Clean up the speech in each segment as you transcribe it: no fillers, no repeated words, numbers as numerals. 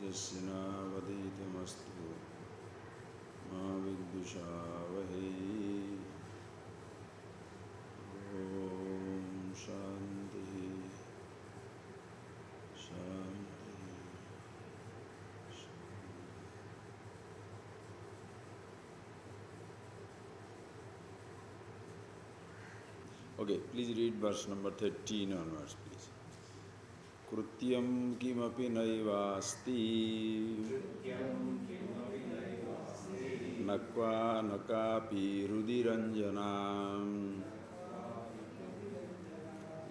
यस्य नावधीतमस्तु मा विद्विषावहै। ॐ शान्ति शान्ति। Okay, please read verse number 13 onwards, please. Krutyam kimapi naivasti nakva nakapi rudiranjanam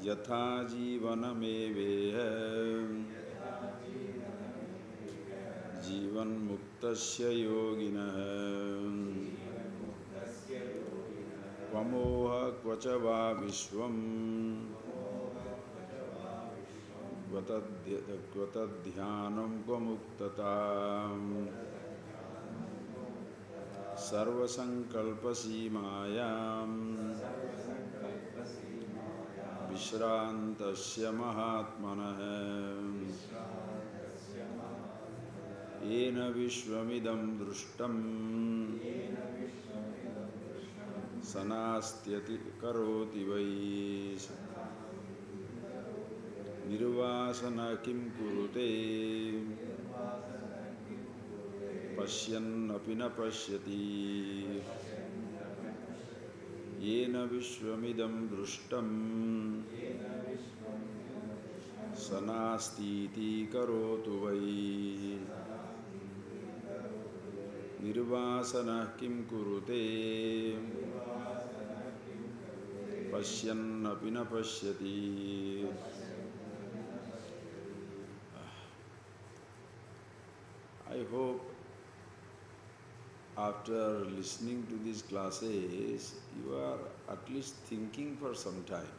yatha jivanameveh jivan muktasya yoginah Vamoha kvacha va vishvam Vatadhyanam kvamuktatam Sarvasankalpasimāyam Vishrantasya mahatmanah Yena vishvamidam drushtam Sanastyati karoti vai Nirvasana kim kurute Pashyan apina pashyati Yena vishvamidam drushtam Sanastiti karotu vai Nirvasana kim kurute Pashyan apina pashyati. I hope after listening to these classes, you are at least thinking for some time.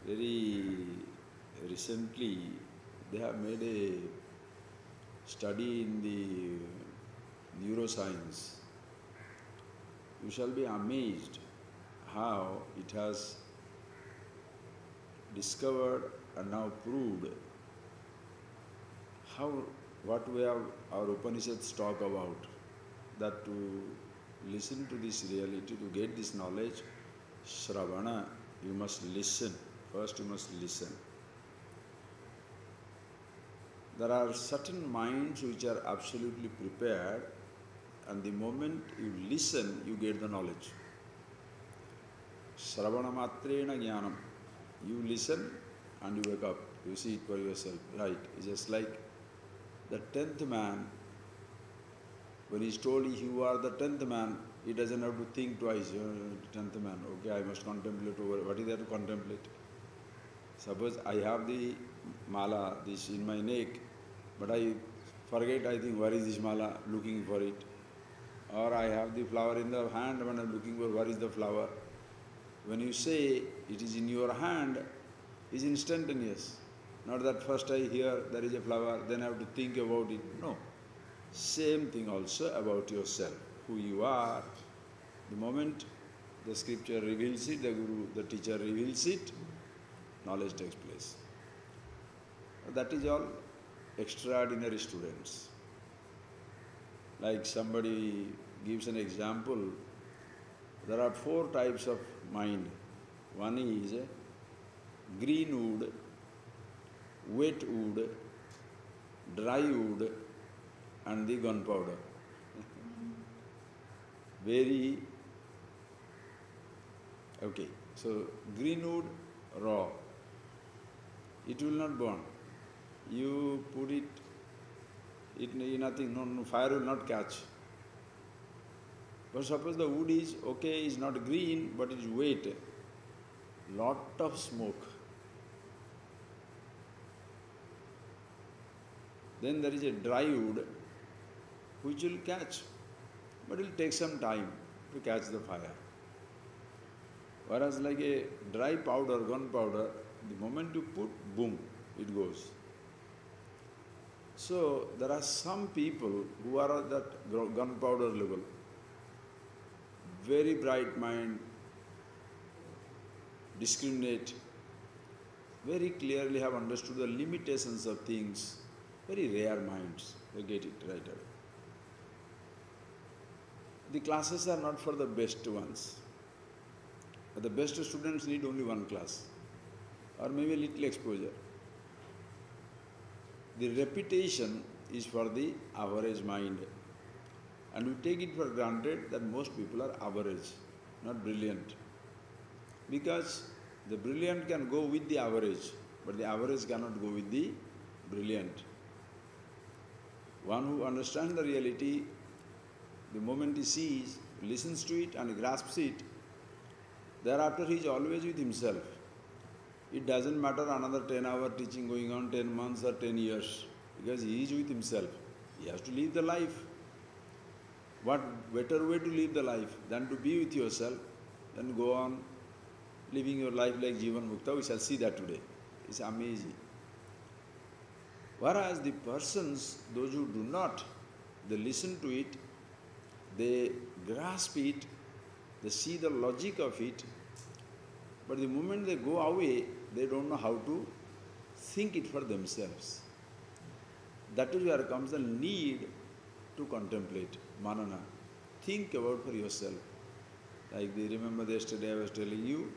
Very recently, they have made a study in the neuroscience. You shall be amazed how it has discovered and now proved what we have our Upanishads talk about, that to listen to this reality, to get this knowledge, Shravana, you must listen. First you must listen. There are certain minds which are absolutely prepared, and the moment you listen, you get the knowledge. Shravana matrena jnanam. You listen and you wake up. You see it for yourself. Right. It's just like the 10th man. When he is told you are the 10th man, he doesn't have to think twice. 10th man, okay, I must contemplate over. What is there to contemplate? Suppose I have the mala, this in my neck, but I forget, I think, where is this mala, looking for it. Or I have the flower in the hand, when I am looking for where is the flower. When you say it is in your hand, it is instantaneous. Not that first I hear there is a flower, then I have to think about it. No. Same thing also about yourself, who you are. The moment the scripture reveals it, the guru, the teacher reveals it, knowledge takes place. That is all extraordinary students. Like somebody gives an example, there are 4 types of mind. One is green wood, wet wood, dry wood, and the gunpowder. Very okay. So green wood, raw. It will not burn. You put it nothing. No, fire will not catch. But suppose the wood is okay, is not green, but it is wet. Lot of smoke. Then there is a dry wood which will catch, but it will take some time to catch the fire. Whereas like a dry powder, gunpowder, the moment you put, boom, it goes. So there are some people who are at that gunpowder level, very bright mind, discriminate, very clearly have understood the limitations of things, very rare minds, they get it right away. The classes are not for the best ones. The best students need only one class, or maybe a little exposure. The repetition is for the average mind. And we take it for granted that most people are average, not brilliant. Because the brilliant can go with the average, but the average cannot go with the brilliant. One who understands the reality, the moment he sees, listens to it and grasps it, thereafter he is always with himself. It doesn't matter another 10-hour teaching going on 10 months or 10 years, because he is with himself. He has to live the life. What better way to live the life than to be with yourself, then go on living your life like Jivan Mukta. We shall see that today. It's amazing. Whereas the persons, those who do not, they listen to it, they grasp it, they see the logic of it, but the moment they go away, they don't know how to think it for themselves. That is where comes the need to contemplate, manana. Think about for yourself. Like remember yesterday I was telling you,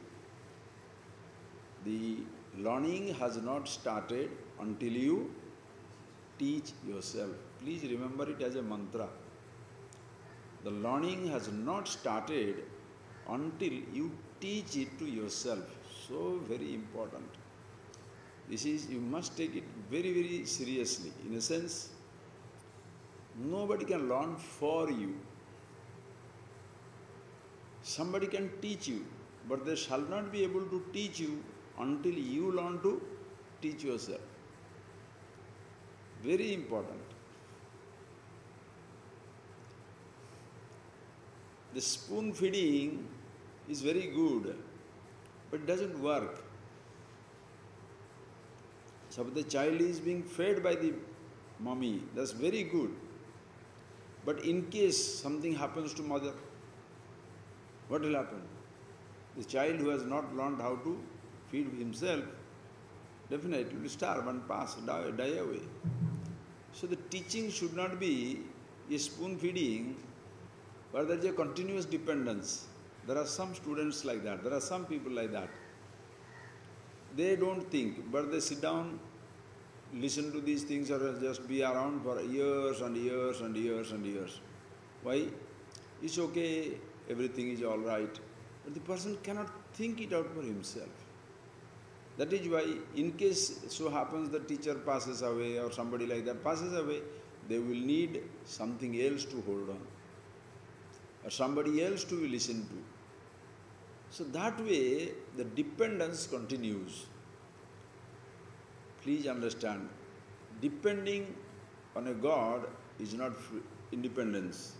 the learning has not started until you teach yourself. Please remember it as a mantra. The learning has not started until you teach it to yourself. So very important. This is, you must take it very, very seriously. In a sense, nobody can learn for you. Somebody can teach you, but they shall not be able to teach you until you learn to teach yourself. Very important. The spoon feeding is very good, but it doesn't work. So the child is being fed by the mommy, that's very good. But in case something happens to mother, what will happen? The child who has not learned how to feed himself, definitely will starve and pass, die away. So the teaching should not be a spoon feeding, but there is a continuous dependence. There are some students like that, there are some people like that. They don't think, but they sit down, listen to these things, or just be around for years and years and years and years. Why? It's okay, everything is all right. But the person cannot think it out for himself. That is why, in case so happens the teacher passes away or somebody like that passes away, they will need something else to hold on, or somebody else to be listened to. So that way, the dependence continues. Please understand, depending on a God is not independence.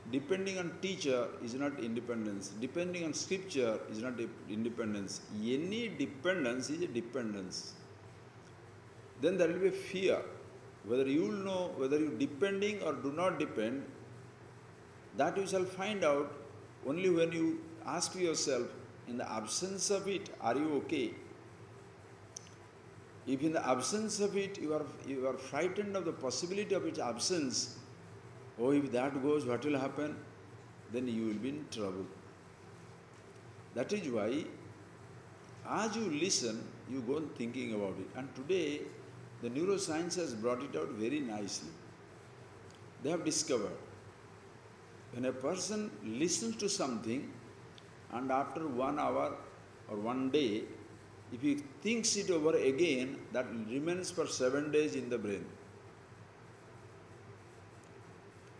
Depending on teacher is not independence. Depending on scripture is not independence. Any dependence is a dependence. Then there will be fear. Whether you will know whether you depending or do not depend, that you shall find out only when you ask yourself, in the absence of it, are you okay? If in the absence of it, you are frightened of the possibility of its absence, oh, if that goes, what will happen? Then you will be in trouble. That is why, as you listen, you go on thinking about it. And today, the neuroscience has brought it out very nicely. They have discovered, when a person listens to something, and after 1 hour or 1 day, if he thinks it over again, that remains for 7 days in the brain.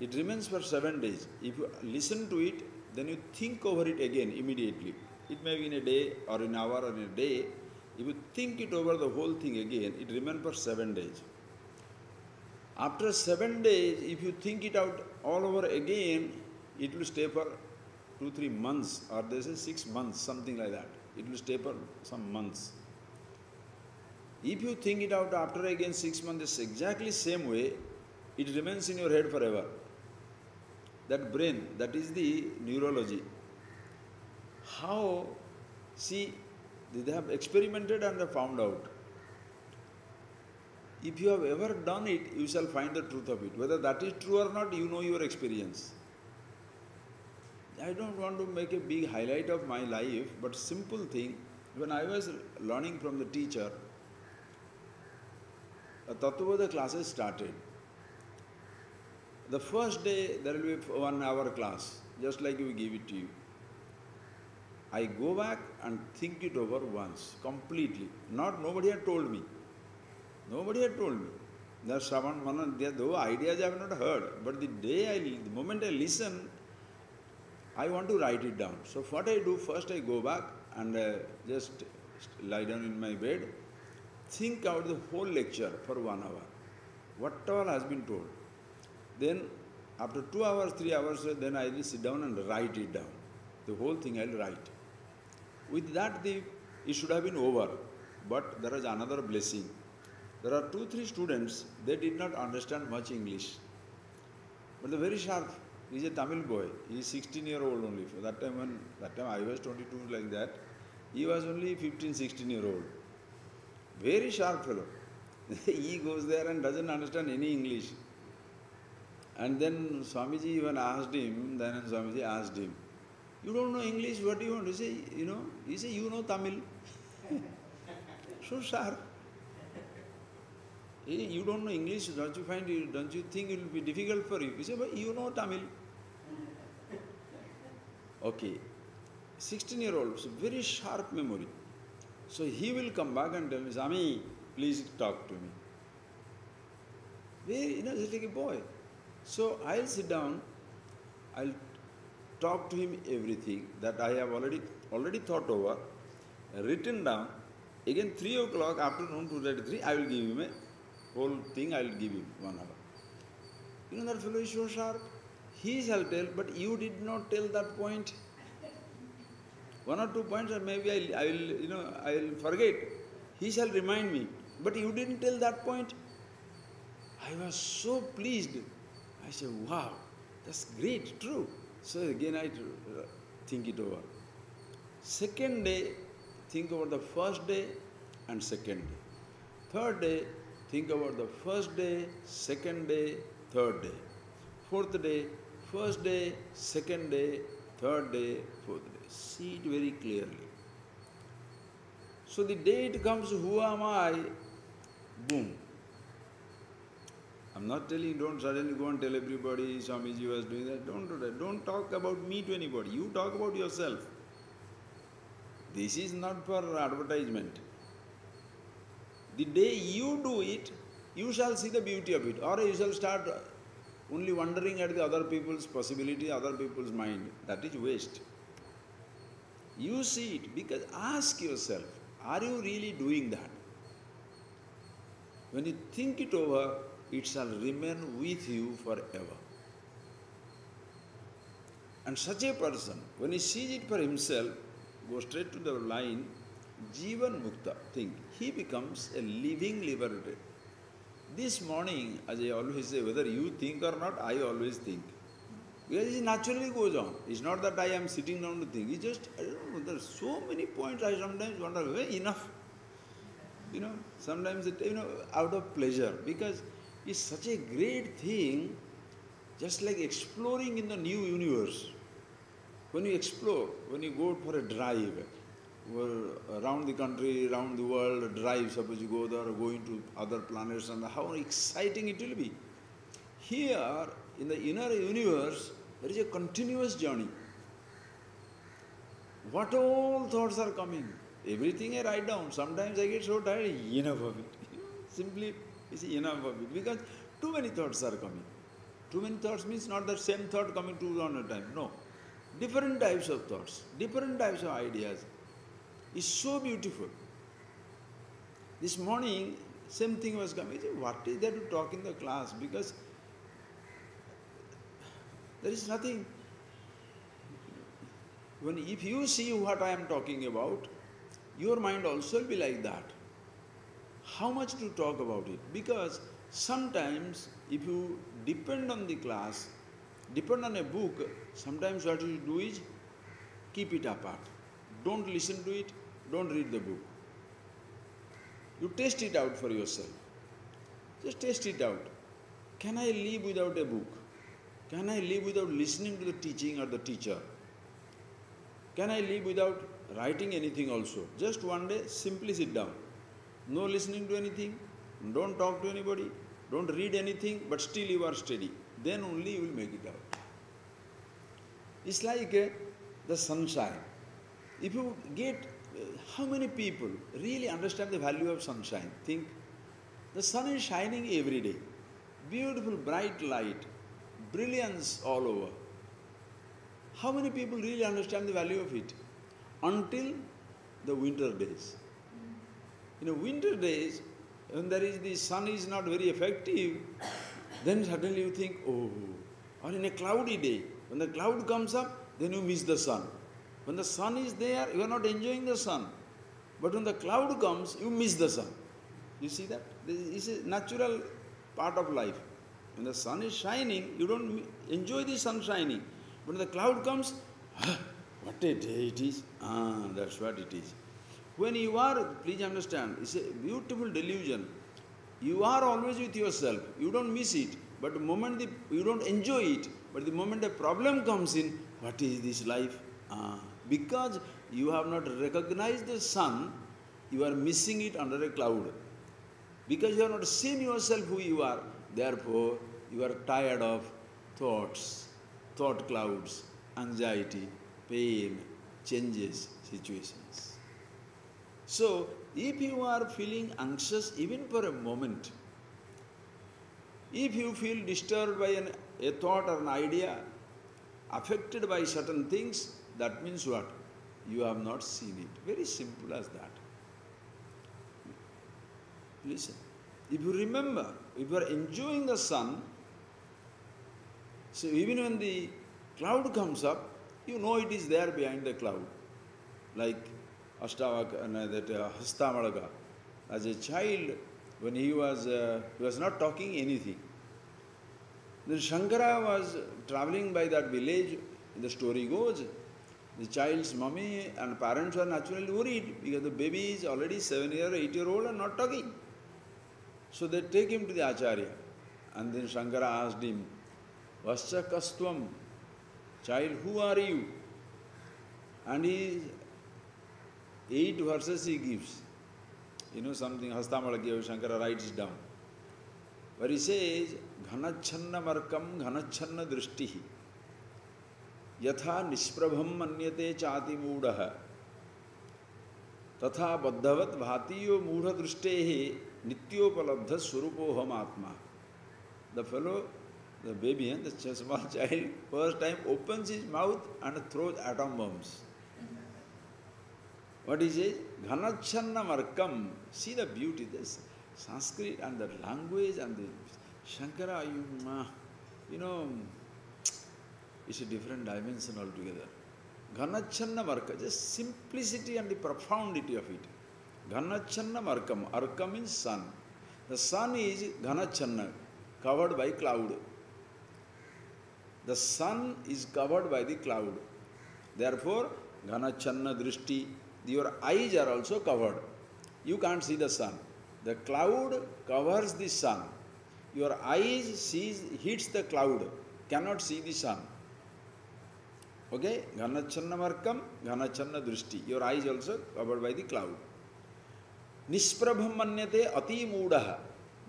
It remains for 7 days. If you listen to it, then you think over it again immediately. It may be in a day or an hour or in a day. If you think it over the whole thing again, it remains for 7 days. After 7 days, if you think it out all over again, it will stay for 2-3 months, or they say 6 months, something like that. It will stay for some months. If you think it out after again 6 months, exactly same way, it remains in your head forever. That brain, that is the neurology. How, see, They have experimented and have found out. If you have ever done it, you shall find the truth of it. Whether that is true or not, you know your experience. I don't want to make a big highlight of my life, but simple thing, when I was learning from the teacher, Tattvabodha classes started. The first day there will be 1 hour class, just like we give it to you. I go back and think it over once, completely. Nobody had told me. Nobody had told me. There's though ideas I have not heard, but the moment I listen, I want to write it down. So what I do, first I go back and just lie down in my bed, think out the whole lecture for 1 hour, whatever has been told. Then after 2 hours, 3 hours, then I will sit down and write it down. The whole thing I will write. With that, it should have been over. But there is another blessing. There are 2-3 students, they did not understand much English. But they're very sharp. He's a Tamil boy. He is 16-year-old only. For that time I was 22 like that. He was only 15, 16-year-old. Very sharp fellow. He goes there and doesn't understand any English. And then Swamiji even asked him, you don't know English, what do you want? He said, you know Tamil. So sharp. You don't know English, don't you think it will be difficult for you? He said, but you know Tamil. Okay. 16-year-old, so very sharp memory. So he will come back and tell me, Swami, please talk to me. Very, just like a boy. So I'll sit down, I'll talk to him everything that I have already thought over, written down. Again 3 o'clock afternoon, 2:33, I will give him a whole thing, I will give him 1 hour. That fellow is so sharp. He shall tell, but you did not tell that point. 1 or 2 points, or maybe I will forget. He shall remind me, but you didn't tell that point. I was so pleased. I said, wow, that's great, true. So again I think it over. Second day, think about the first day and second day. Third day, think about the first day, second day, third day. Fourth day, first day, second day, third day, fourth day. See it very clearly. So the day it comes, who am I? Boom. I'm not telling you, don't suddenly go and tell everybody Swamiji was doing that. Don't do that. Don't talk about me to anybody. You talk about yourself. This is not for advertisement. The day you do it, you shall see the beauty of it. Or you shall start only wondering at the other people's possibility, other people's mind. That is waste. You see it, because ask yourself, are you really doing that? When you think it over, it shall remain with you forever. And such a person, when he sees it for himself, go straight to the line, Jivan Mukta, think, he becomes a living liberated. This morning, as I always say, whether you think or not, I always think. Because it naturally goes on. It's not that I am sitting down to think. It's just, I don't know, there are so many points I sometimes wonder, enough. Sometimes out of pleasure. Because it's such a great thing, just like exploring in the new universe. When you explore, when you go for a drive, around the country, around the world, a drive, suppose you go there, going to other planets, and how exciting it will be. Here, in the inner universe, there is a continuous journey. What all thoughts are coming? Everything I write down. Sometimes I get so tired, enough of it. Simply, it's enough of it. Because too many thoughts are coming. Too many thoughts means not the same thought coming too long a time. No. Different types of thoughts, different types of ideas. It's so beautiful. This morning, same thing was coming. What is there to talk in the class? Because there is nothing. If you see what I am talking about, your mind also will be like that. How much to talk about it? Because sometimes if you depend on the class, depend on a book, sometimes what you do is keep it apart. Don't listen to it, don't read the book. You test it out for yourself. Just test it out. Can I live without a book? Can I live without listening to the teaching or the teacher? Can I live without writing anything also? Just one day, simply sit down. No listening to anything, don't talk to anybody, don't read anything, but still you are steady. Then only you will make it out. It's like the sunshine. If you get, how many people really understand the value of sunshine? Think, the sun is shining every day. Beautiful, bright light, brilliance all over. How many people really understand the value of it? Until the winter days. In winter days, when the sun is not very effective, then suddenly you think, oh, or in a cloudy day, when the cloud comes up, then you miss the sun. When the sun is there, you are not enjoying the sun. But when the cloud comes, you miss the sun. You see that? This is a natural part of life. When the sun is shining, you don't enjoy the sun shining. When the cloud comes, what a day it is. That's what it is. When you are, please understand, it's a beautiful delusion. You are always with yourself. You don't miss it. But the moment you don't enjoy it, but the moment a problem comes in, what is this life? Because you have not recognized the sun, you are missing it under a cloud. Because you have not seen yourself who you are, therefore you are tired of thoughts, thought clouds, anxiety, pain, changes, situations. So, if you are feeling anxious even for a moment, if you feel disturbed by a thought or an idea, affected by certain things, that means what? You have not seen it. Very simple as that. Listen, if you remember, if you are enjoying the sun, so even when the cloud comes up, you know it is there behind the cloud. Like ASHTAVAKRA. As a child, when he was not talking anything. Then Shankara was traveling by that village, the story goes, the child's mummy and parents were naturally worried because the baby is already 7-year, 8-year-old and not talking. So they take him to the Acharya. And then Shankara asked him, Vascha Kastvam, child, who are you? And 8 verses he gives. You know something, Hastamala gave, Shankara writes down. Where he says, Ghanachanna markam ghanachanna drishtihi yatha nisprabham manyate chati moodaha tatha baddhavat bhatiyo moodha drishtehe nityopalabdha swarupoham atma. The fellow, the baby, the small child, first time opens his mouth and throws atom bombs. What he says? Ghanachanna markam. See the beauty, this Sanskrit and the language and the Shankara, you know, it's a different dimension altogether. Ghanachanna marka, just simplicity and the profundity of it. Ghanachanna markam. Arka means sun. The sun is Ghanachanna, covered by cloud. The sun is covered by the cloud. Therefore, Ghanachanna drishti, your eyes are also covered. You can't see the sun. The cloud covers the sun. Your eyes hits the cloud, cannot see the sun. Okay? Ghanachanna markam, ghanachanna drishti. Your eyes also covered by the cloud. Nisprabham manyate ati moodaha.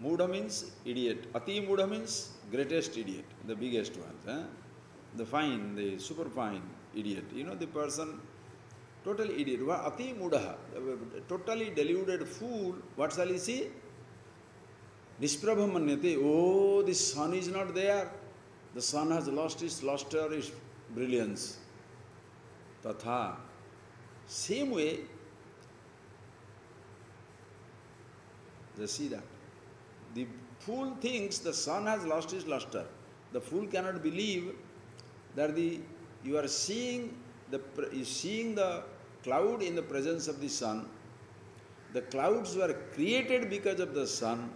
Mooda means idiot. Ati mooda means greatest idiot, the biggest one. The fine, the super fine idiot. You know the person, total idiot. Ati moodaha, totally deluded fool. What shall he see? Nisprabham manyate. Oh, the sun is not there. The sun has lost its luster, its brilliance. Tatha. Same way, they see that. The fool thinks the sun has lost its luster. The fool cannot believe that you are seeing the cloud in the presence of the sun. The clouds were created because of the sun.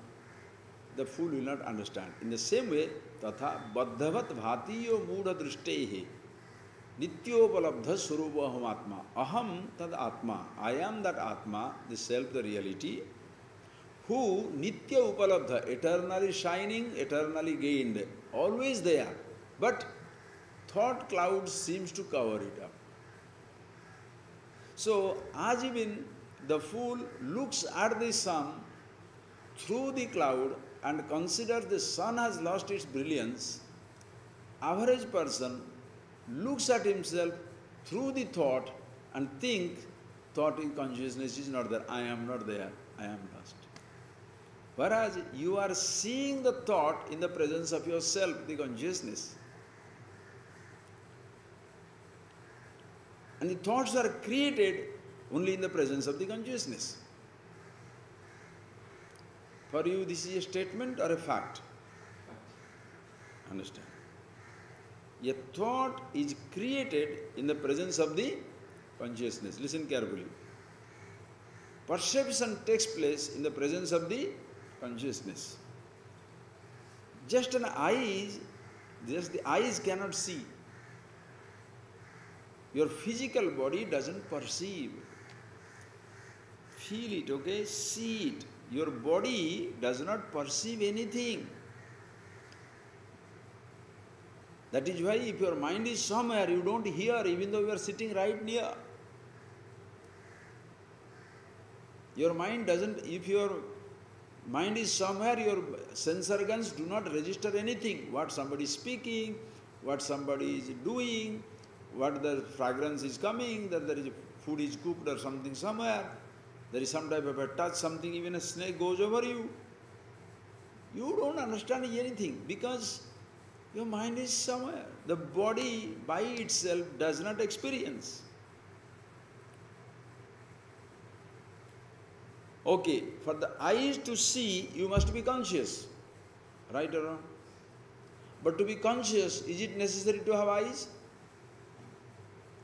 The fool will not understand. In the same way, tatha baddhavat bhatiyo moodha drishtehe. Nityopalabdha Swarupa Aham Atma. Aham tad Atma. I am that Atma, the self, the reality, who Nitya Upalabdha, eternally shining, eternally gained, always there. But thought cloud seems to cover it up. So, as even the fool looks at the sun through the cloud and considers the sun has lost its brilliance, average person looks at himself through the thought and think thought in consciousness is not there, I am not there, I am lost. Whereas you are seeing the thought in the presence of yourself, the consciousness. And the thoughts are created only in the presence of the consciousness. For you, this is a statement or a fact? Understand? A thought is created in the presence of the consciousness. Listen carefully. Perception takes place in the presence of the consciousness. Just the eyes cannot see. Your physical body doesn't perceive. Feel it, okay? See it. Your body does not perceive anything. That is why if your mind is somewhere, you don't hear even though you are sitting right near. Your mind doesn't, if your mind is somewhere, your sense organs do not register anything. What somebody is speaking, what somebody is doing, what the fragrance is coming, that there is food is cooked or something somewhere. There is some type of a touch, something, even a snake goes over you. You don't understand anything because your mind is somewhere. The body by itself does not experience. Okay, for the eyes to see, you must be conscious. Right or wrong? But to be conscious, is it necessary to have eyes?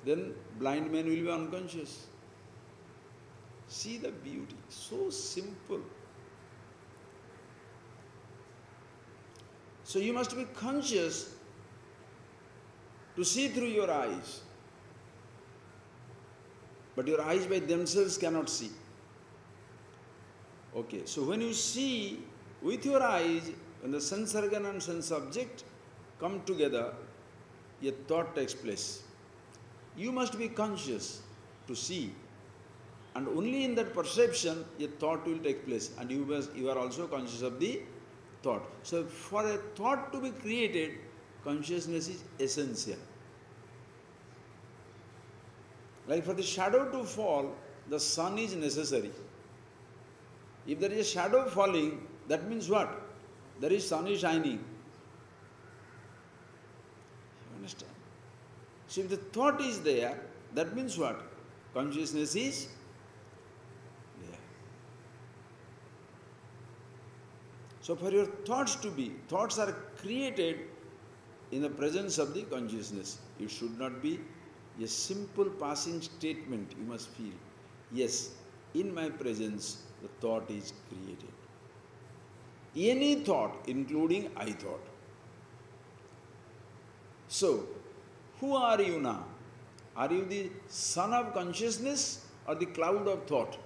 Then blind man will be unconscious. See the beauty, so simple. So you must be conscious to see through your eyes. But your eyes by themselves cannot see. Okay, so when you see with your eyes, when the sense organ and sense object come together, a thought takes place. You must be conscious to see. And only in that perception, a thought will take place. And you are also conscious of the thought. So for a thought to be created, consciousness is essential. Like for the shadow to fall, the sun is necessary. If there is a shadow falling, that means what? There is sun is shining. You understand? So if the thought is there, that means what? Consciousness is there. So for your thoughts to be, thoughts are created in the presence of the consciousness. It should not be a simple passing statement. You must feel, yes, in my presence, the thought is created. Any thought, including I thought. So, who are you now? Are you the sun of consciousness or the cloud of thought?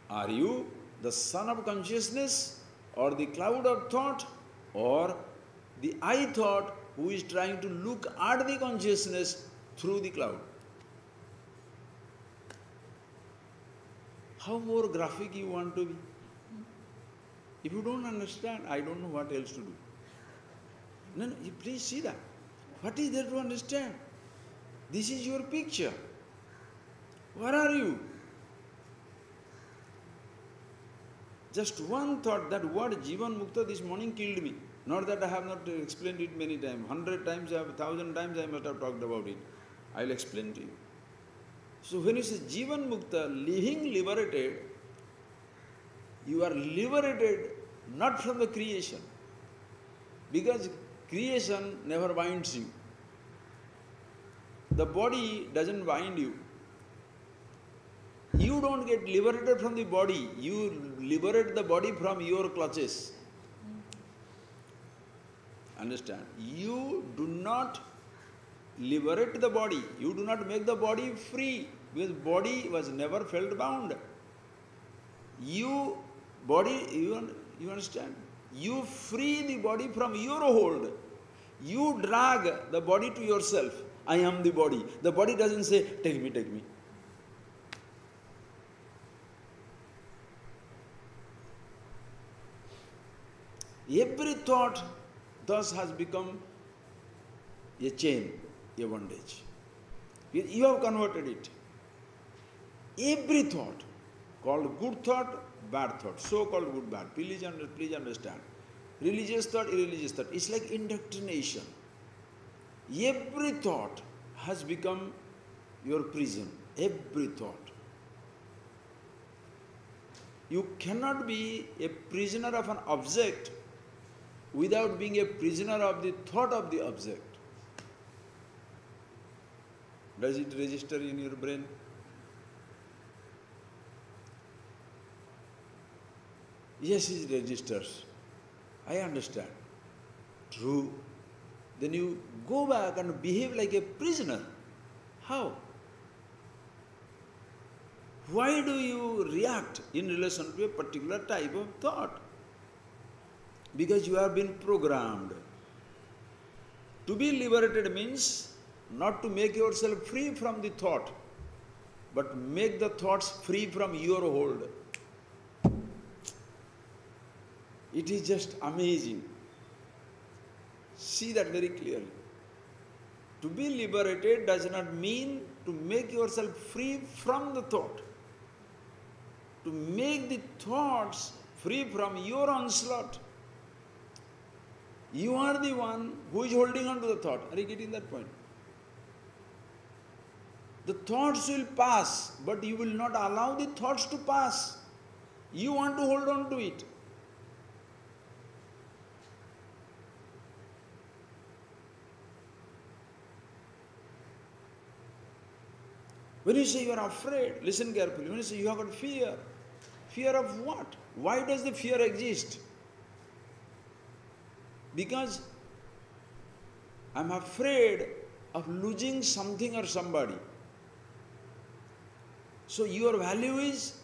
Are you the sun of consciousness or the cloud of thought, or the I thought who is trying to look at the consciousness through the cloud? How more graphic you want to be? If you don't understand, I don't know what else to do. No, you please see that. What is there to understand? This is your picture. Where are you? Just one thought, that word Jivan Mukta this morning killed me. Not that I have not explained it many times. 100 times, 1,000 times I must have talked about it. I will explain to you. So when you say Jivan Mukta, living liberated, you are liberated not from the creation. Because creation never binds you. The body doesn't bind you. You don't get liberated from the body. You liberate the body from your clutches. Understand? You do not liberate the body. You do not make the body free, because body was never felt bound. You understand? You free the body from your hold. You drag the body to yourself. I am the body. The body doesn't say, take me, take me. Every thought thus has become a chain, a bondage. You have converted it. Every thought, called good thought, bad thought, so-called good, bad. Please understand. Religious thought, irreligious thought. It's like indoctrination. Every thought has become your prison. Every thought. You cannot be a prisoner of an object without being a prisoner of the thought of the object. Does it register in your brain? Yes, it registers. I understand. True. Then you go back and behave like a prisoner. How? Why do you react in relation to a particular type of thought? Because you have been programmed. To be liberated means not to make yourself free from the thought, but make the thoughts free from your hold. It is just amazing. See that very clearly. To be liberated does not mean to make yourself free from the thought. To make the thoughts free from your onslaught. You are the one who is holding on to the thought. Are you getting that point? The thoughts will pass, but you will not allow the thoughts to pass. You want to hold on to it. When you say you are afraid, listen carefully. When you say you have got fear, fear of what? Why does the fear exist? Because I am afraid of losing something or somebody. So your value is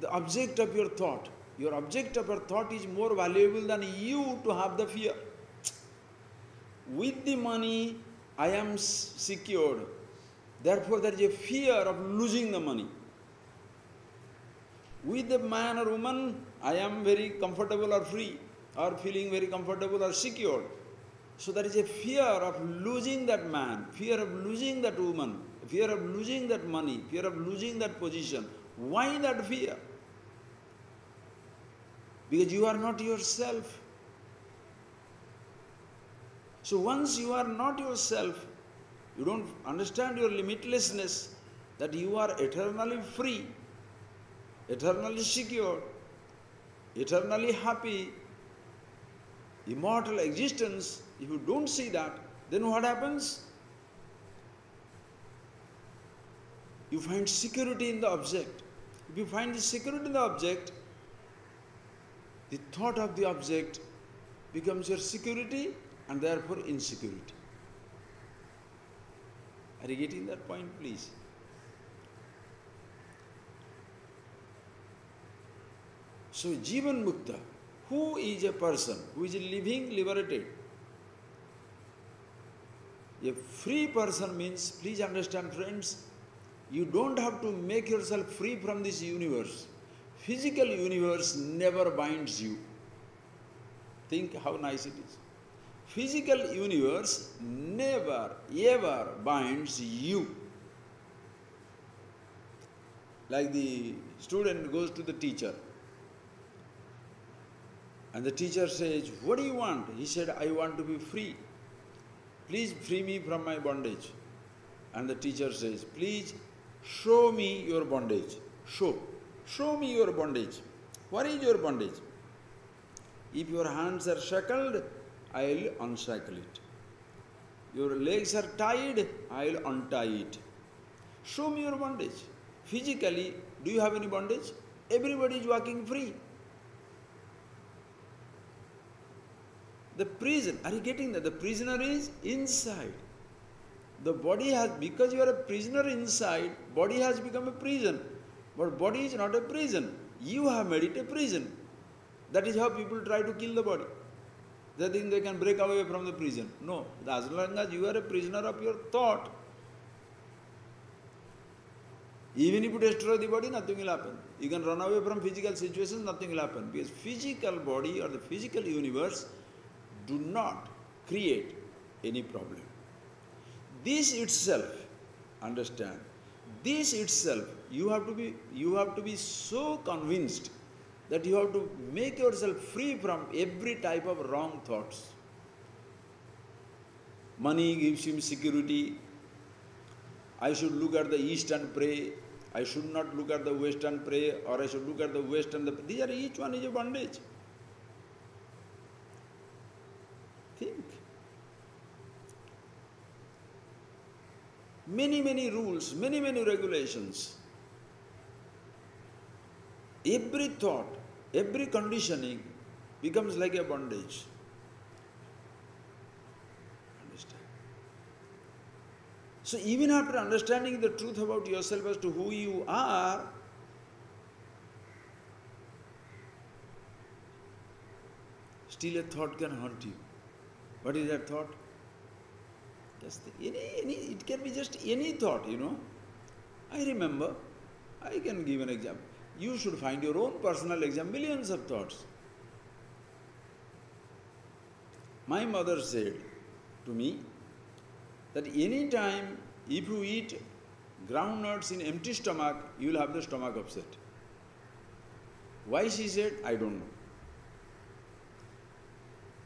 the object of your thought. Your object of your thought is more valuable than you to have the fear. With the money, I am secured. Therefore, there is a fear of losing the money. With the man or woman, I am very comfortable or free, or feeling very comfortable or secure. So there is a fear of losing that man, fear of losing that woman, fear of losing that money, fear of losing that position. Why that fear? Because you are not yourself. So once you are not yourself, you don't understand your limitlessness, that you are eternally free, eternally secure, eternally happy, immortal existence. If you don't see that, then what happens? You find security in the object. If you find the security in the object, the thought of the object becomes your security and therefore insecurity. Are you getting that point, please? So, Jivan Mukta, who is a person who is living liberated? A free person means, please understand friends, you don't have to make yourself free from this universe. Physical universe never binds you. Think how nice it is. Physical universe never ever binds you. Like the student goes to the teacher and the teacher says, what do you want? He said, I want to be free. Please free me from my bondage. And the teacher says, please show me your bondage. Show me your bondage. What is your bondage? If your hands are shackled, I will unshackle it. Your legs are tied, I will untie it. Show me your bondage. Physically, do you have any bondage? Everybody is walking free. The prison, are you getting that? The prisoner is inside. The body has, because you are a prisoner inside, body has become a prison. But body is not a prison. You have made it a prison. That is how people try to kill the body. They think they can break away from the prison. No, as long as you are a prisoner of your thought, even if you destroy the body, nothing will happen. You can run away from physical situations, nothing will happen. Because physical body or the physical universe do not create any problem. This itself, understand, this itself, you have to be so convinced that you have to make yourself free from every type of wrong thoughts. Money gives him security. I should look at the east and pray. I should not look at the west and pray, or I should look at the west and the... These are, each one is a bondage. Think. Many, many rules, many, many regulations. Every thought, every conditioning becomes like a bondage. Understand? So even after understanding the truth about yourself as to who you are, still a thought can haunt you. What is that thought? Just it can be just any thought, you know. I remember, I can give an example. You should find your own personal example, millions of thoughts. My mother said to me that any time if you eat groundnuts in empty stomach, you will have the stomach upset. Why she said, I don't know.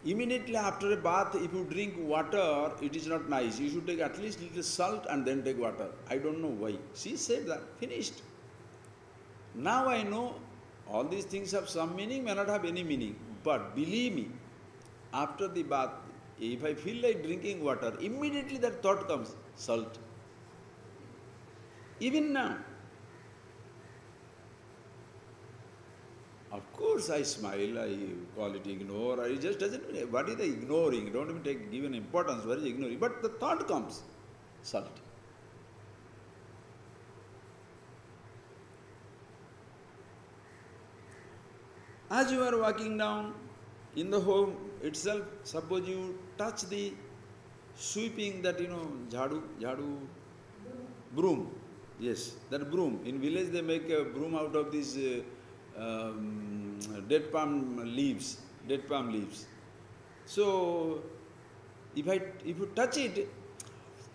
Immediately after a bath, if you drink water, it is not nice. You should take at least little salt and then take water. I don't know why. She said that, finished. Now I know all these things have some meaning, may not have any meaning. But believe me, after the bath, if I feel like drinking water, immediately that thought comes, salt. Even now. Of course I smile, I call it ignore, it just doesn't mean, what is the ignoring? Don't even give an importance, what is ignoring? But the thought comes, salt. As you are walking down in the home itself, suppose you touch the sweeping, that, jhadu, broom. Yes, that broom. In village they make a broom out of these dead palm leaves. So, if you touch it,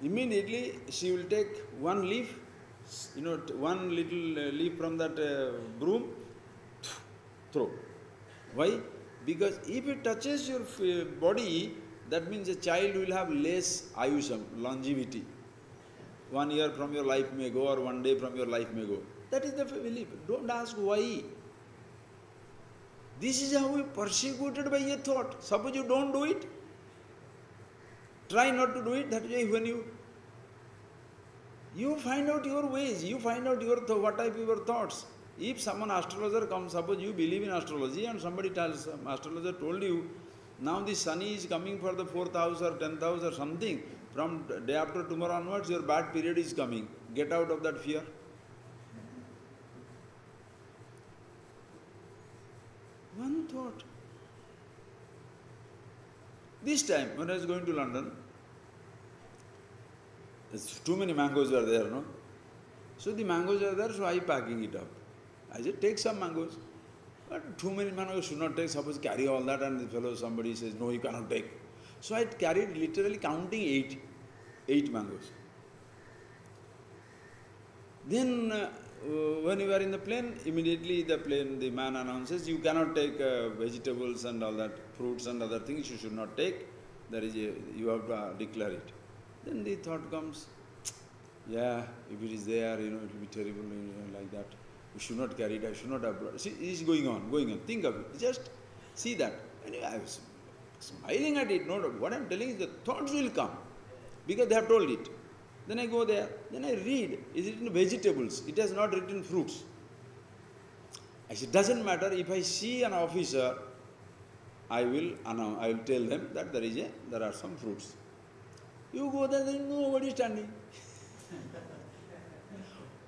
immediately she will take one leaf, one little leaf from that broom, throw. Why? Because if it touches your body, that means a child will have less ayusham, longevity. 1 year from your life may go, or 1 day from your life may go. That is the belief. Don't ask why. This is how we are persecuted by a thought. Suppose you don't do it, try not to do it. That is why when you find out your ways, you find out what type of your thoughts. If someone astrologer comes, suppose you believe in astrology and somebody tells, astrologer told you, now the sun is coming for the 4th house or 10th house or something, from day after tomorrow onwards your bad period is coming. Get out of that fear. One thought. This time, when I was going to London, too many mangoes were there, no? So the mangoes are there, so I packing it up. I said, take some mangoes. But too many mangoes should not take. Suppose carry all that, and the fellow, somebody says, no, you cannot take. So I carried literally counting 8 mangoes. Then when we were in the plane, immediately the man announces, you cannot take vegetables and all that, fruits and other things you should not take. You have to declare it. Then the thought comes, yeah, if it is there, it will be terrible, like that. We should not carry it, I should not have brought it. See, it is going on. Think of it. Just see that. Anyway, I was smiling at it. No, what I am telling is the thoughts will come because they have told it. Then I go there, then I read, is it in vegetables? It has not written fruits. I said, doesn't matter, if I see an officer, I will tell them that there are some fruits. You go there, then nobody is standing.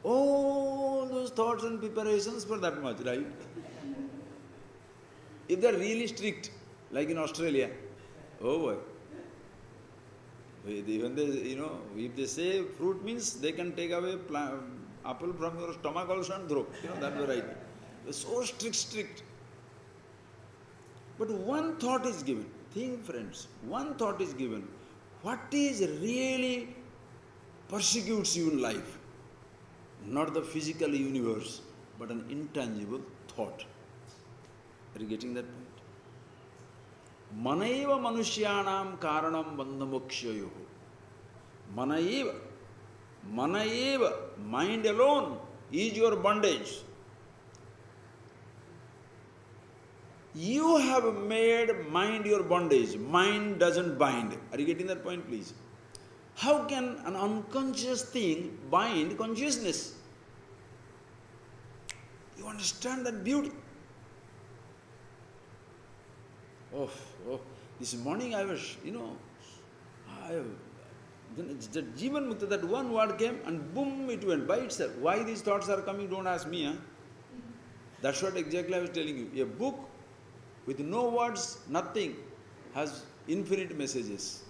All those thoughts and preparations for that much, right? If they are really strict, like in Australia, oh boy. Even they, if they say fruit means they can take away apple from your stomach also and throw. That variety. They're so strict. But one thought is given. Think, friends, one thought is given. What is really persecutes you in life? Not the physical universe, but an intangible thought. Are you getting that point? Manaiva manushyanam karanam bandhamokshayoh. Manaiva, mind alone is your bondage. You have made mind your bondage. Mind doesn't bind. Are you getting that point, please? How can an unconscious thing bind consciousness? You understand that beauty? Oh, this morning I was, the Jivan Mukta, that one word came and boom, it went by itself. Why these thoughts are coming, don't ask me. Huh? That's what exactly I was telling you. A book with no words, nothing, has infinite messages.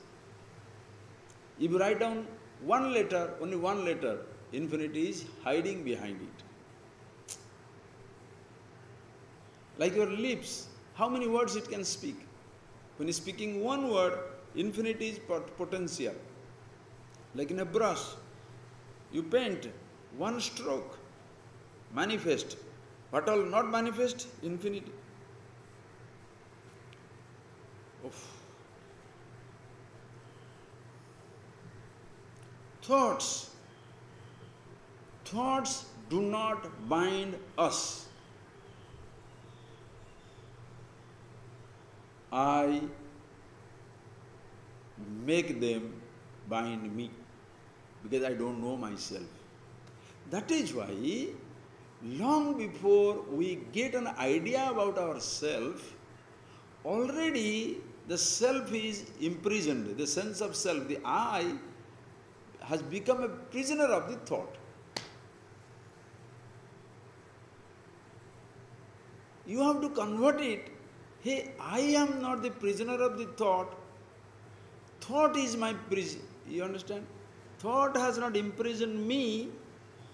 If you write down one letter, only one letter, infinity is hiding behind it. Like your lips, how many words it can speak? When you're speaking one word, infinity is potential. Like in a brush, you paint one stroke, manifest. What all not manifest? Infinity. Thoughts do not bind us. I make them bind me because I don't know myself. That is why long before we get an idea about ourselves, already the self is imprisoned, the sense of self, the I has become a prisoner of the thought. You have to convert it. Hey, I am not the prisoner of the thought. Thought is my prison. You understand? Thought has not imprisoned me,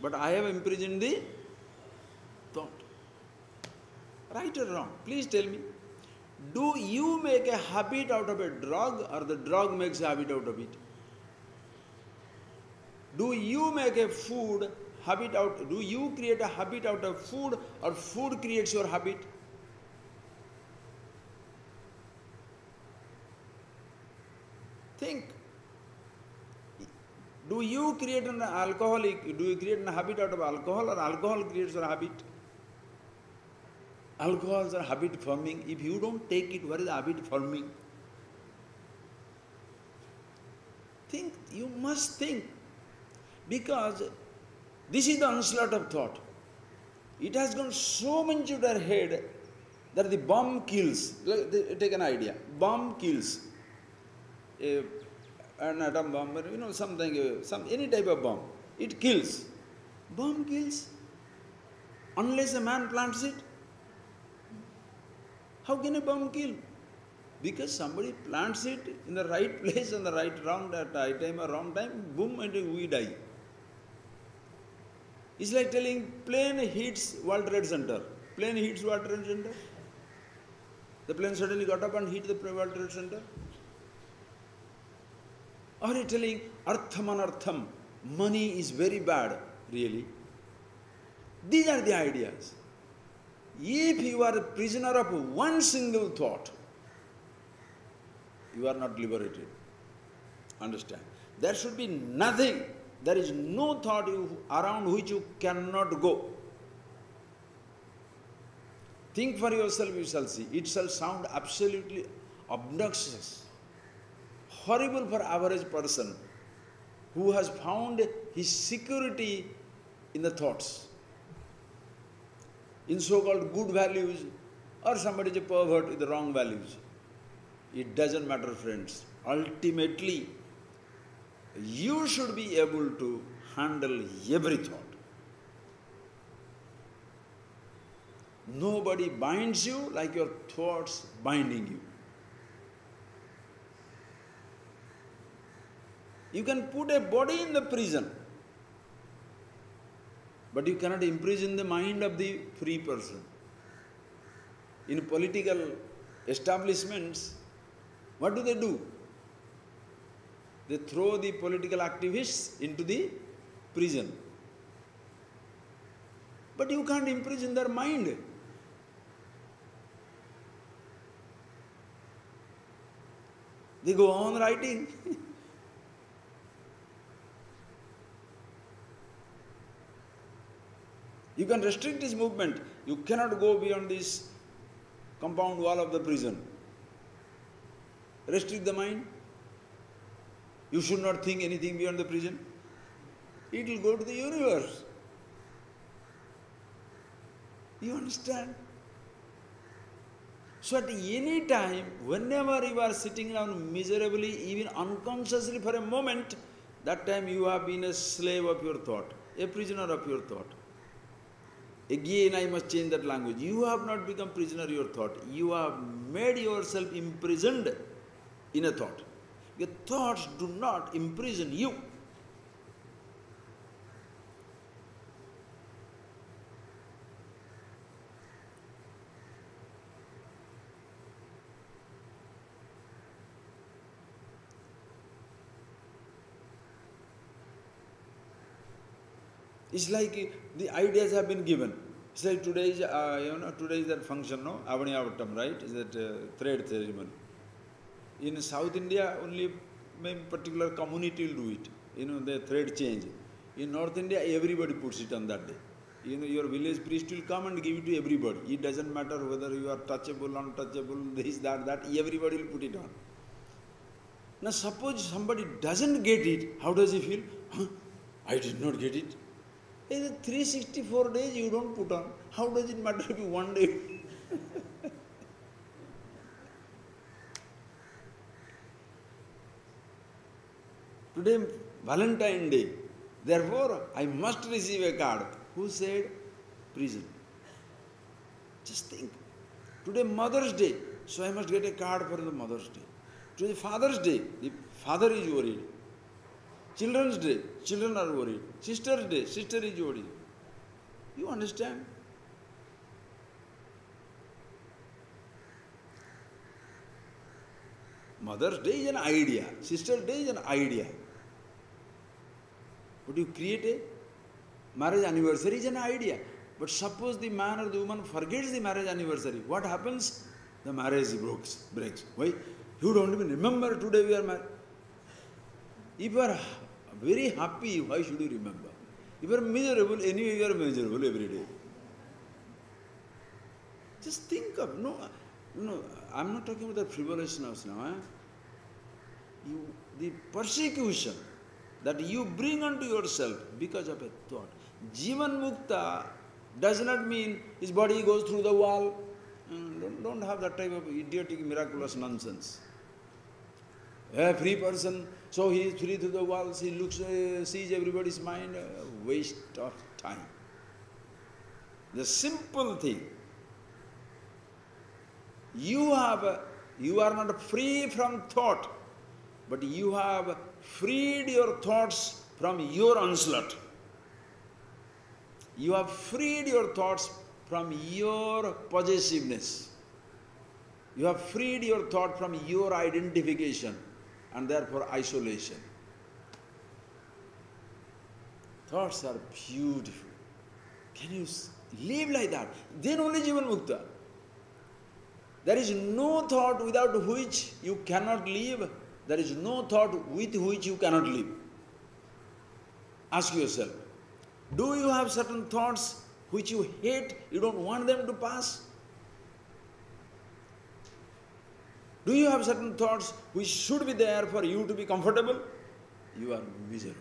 but I have imprisoned the thought. Right or wrong? Please tell me. Do you make a habit out of a drug, or the drug makes a habit out of it? Do you make a food habit out? Do you create a habit out of food, or food creates your habit? Think. Do you create an alcoholic? Do you create a habit out of alcohol, or alcohol creates your habit? Alcohol is a habit forming. If you don't take it, what is the habit forming? Think. You must think. Because this is the onslaught of thought. It has gone so much into their head that the bomb kills. Take an idea. Bomb kills. An atom bomb, any type of bomb. It kills. Bomb kills. Unless a man plants it. How can a bomb kill? Because somebody plants it in the right place and the right time or wrong time, boom, and we die. It's like telling plane hits World Trade Center. Plane hits World Trade Center. The plane suddenly got up and hit the World Trade Center. Or you're telling artham anartham, money is very bad, really. These are the ideas. If you are a prisoner of one single thought, you are not liberated. Understand? There should be nothing. There is no thought around which you cannot go. Think for yourself, you shall see. It shall sound absolutely obnoxious, horrible for average person who has found his security in the thoughts, in so-called good values, or somebody is a pervert with the wrong values. It doesn't matter, friends. Ultimately, You should be able to handle every thought. Nobody binds you like your thoughts binding you. You can put a body in the prison, but you cannot imprison the mind of the free person. In political establishments, what do? They throw the political activists into the prison. But you can't imprison their mind. They go on writing. You can restrict his movement. You cannot go beyond this compound wall of the prison. Restrict the mind. You should not think anything beyond the prison. It will go to the universe. You understand? So at any time, whenever you are sitting down miserably, even unconsciously for a moment, that time you have been a slave of your thought, a prisoner of your thought. Again, I must change that language. You have not become prisoner of your thought. You have made yourself imprisoned in a thought. Your thoughts do not imprison you. It's like the ideas have been given. It's like today is that function, no? Avaniyavattam, right? Is that thread ceremony. In South India, only maybe particular community will do it. The thread change. In North India, everybody puts it on that day. Your village priest will come and give it to everybody. It doesn't matter whether you are touchable, untouchable, this, that, everybody will put it on. Now suppose somebody doesn't get it, how does he feel? I did not get it. 364 days you don't put on. How does it matter if you one day? Today, Valentine's Day. Therefore, I must receive a card. Who said? Prison. Just think. Today, Mother's Day. So I must get a card for the Mother's Day. Today, Father's Day. The father is worried. Children's Day, children are worried. Sister's Day, sister is worried. You understand? Mother's Day is an idea. Sister's Day is an idea. But you create a marriage anniversary is an idea. But suppose the man or the woman forgets the marriage anniversary. What happens? The marriage breaks. Why? You don't even remember today we are married. If you are very happy, why should you remember? If you are miserable, anyway you are miserable every day. Just think of, no, I'm not talking about the frivolousness now. The persecution that you bring unto yourself because of a thought. Jivan Mukta does not mean his body goes through the wall. Don't have that type of idiotic, miraculous nonsense. A free person, so he is free through the walls, he looks, sees everybody's mind, waste of time. The simple thing, you are not free from thought, but you have freed your thoughts from your onslaught. You have freed your thoughts from your possessiveness. You have freed your thought from your identification and therefore isolation. Thoughts are beautiful. Can you live like that? Then only Jivan Mukta. There is no thought without which you cannot live. There is no thought with which you cannot live. Ask yourself, do you have certain thoughts which you hate, you don't want them to pass? Do you have certain thoughts which should be there for you to be comfortable? You are miserable.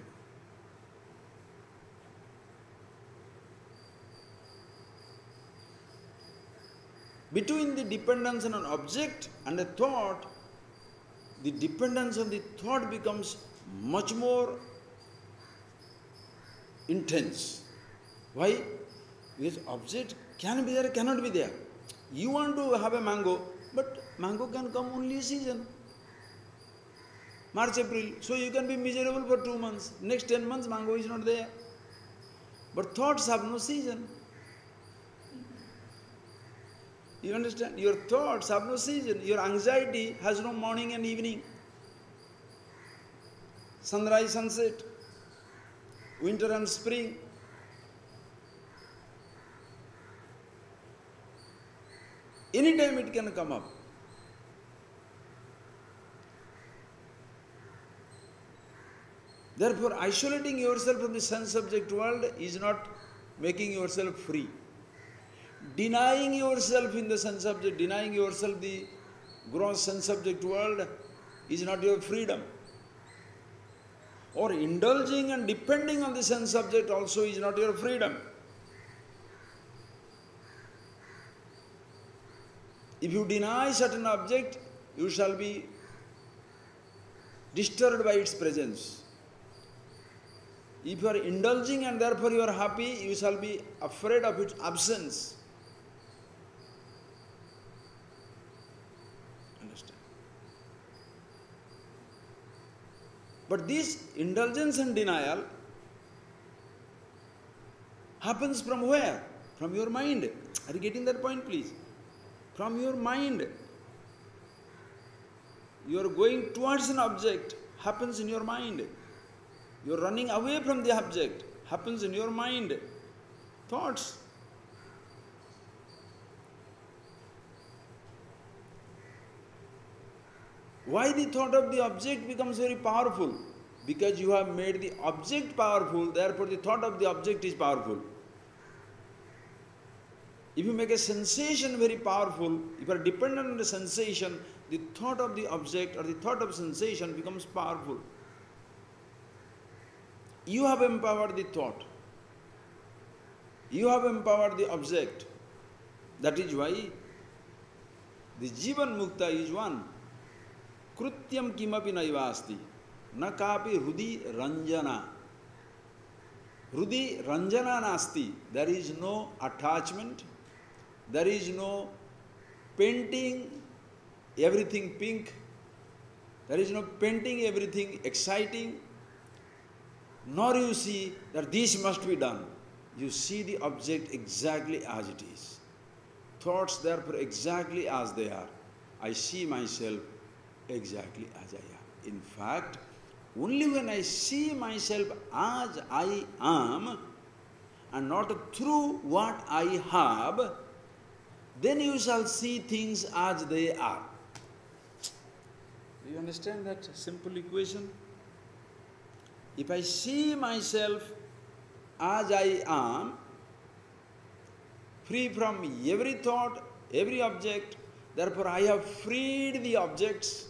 Between the dependence on an object and a thought, the dependence on the thought becomes much more intense. Why? Because object can be there, cannot be there. You want to have a mango, but mango can come only a season. March, April. So you can be miserable for 2 months. Next 10 months, mango is not there. But thoughts have no season. You understand? Your thoughts have no season. Your anxiety has no morning and evening. Sunrise, sunset. Winter and spring. Anytime it can come up. Therefore, isolating yourself from the sense-object world is not making yourself free. Denying yourself in the sense-object, denying yourself the gross sense-object world is not your freedom. Or indulging and depending on the sense-object also is not your freedom. If you deny certain object, you shall be disturbed by its presence. If you are indulging and therefore you are happy, you shall be afraid of its absence. Understand? But this indulgence and denial happens from where? From your mind. Are you getting that point, please? From your mind. You are going towards an object, happens in your mind. You are running away from the object, happens in your mind. Thoughts. Why the thought of the object becomes very powerful? Because you have made the object powerful, therefore the thought of the object is powerful. If you make a sensation very powerful, if you are dependent on the sensation, the thought of the object or the thought of sensation becomes powerful. You have empowered the thought. You have empowered the object. That is why the Jivan Mukta is one. Krutyam kimapi naivasti. Na kapi hrudi ranjana. Hrudi ranjana nasti. There is no attachment. There is no painting everything pink. There is no painting everything exciting. Nor you see that this must be done. You see the object exactly as it is. Thoughts therefore exactly as they are. I see myself exactly as I am. In fact, only when I see myself as I am and not through what I have, then you shall see things as they are. Do you understand that simple equation? If I see myself as I am, free from every thought, every object, therefore I have freed the objects,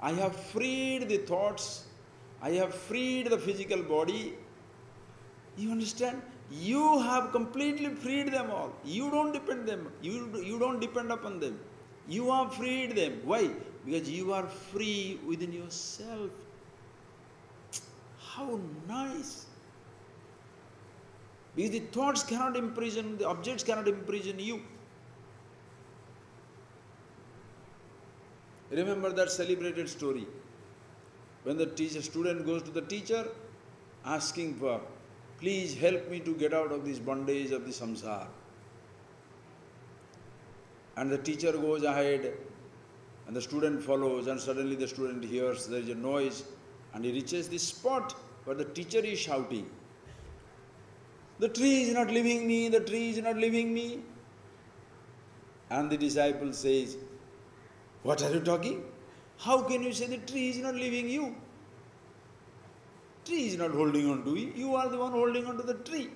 I have freed the thoughts, I have freed the physical body. You understand? You have completely freed them all. You don't depend them. You don't depend upon them. You have freed them. Why? Because you are free within yourself. How nice! Because the thoughts cannot imprison, the objects cannot imprison you. Remember that celebrated story when the student goes to the teacher asking for, please help me to get out of this bondage of the samsara. And the teacher goes ahead and the student follows, and suddenly the student hears there is a noise and he reaches the spot where the teacher is shouting, the tree is not leaving me, the tree is not leaving me. And the disciple says, what are you talking? How can you say the tree is not leaving you? Tree is not holding on to you, you are the one holding on to the tree.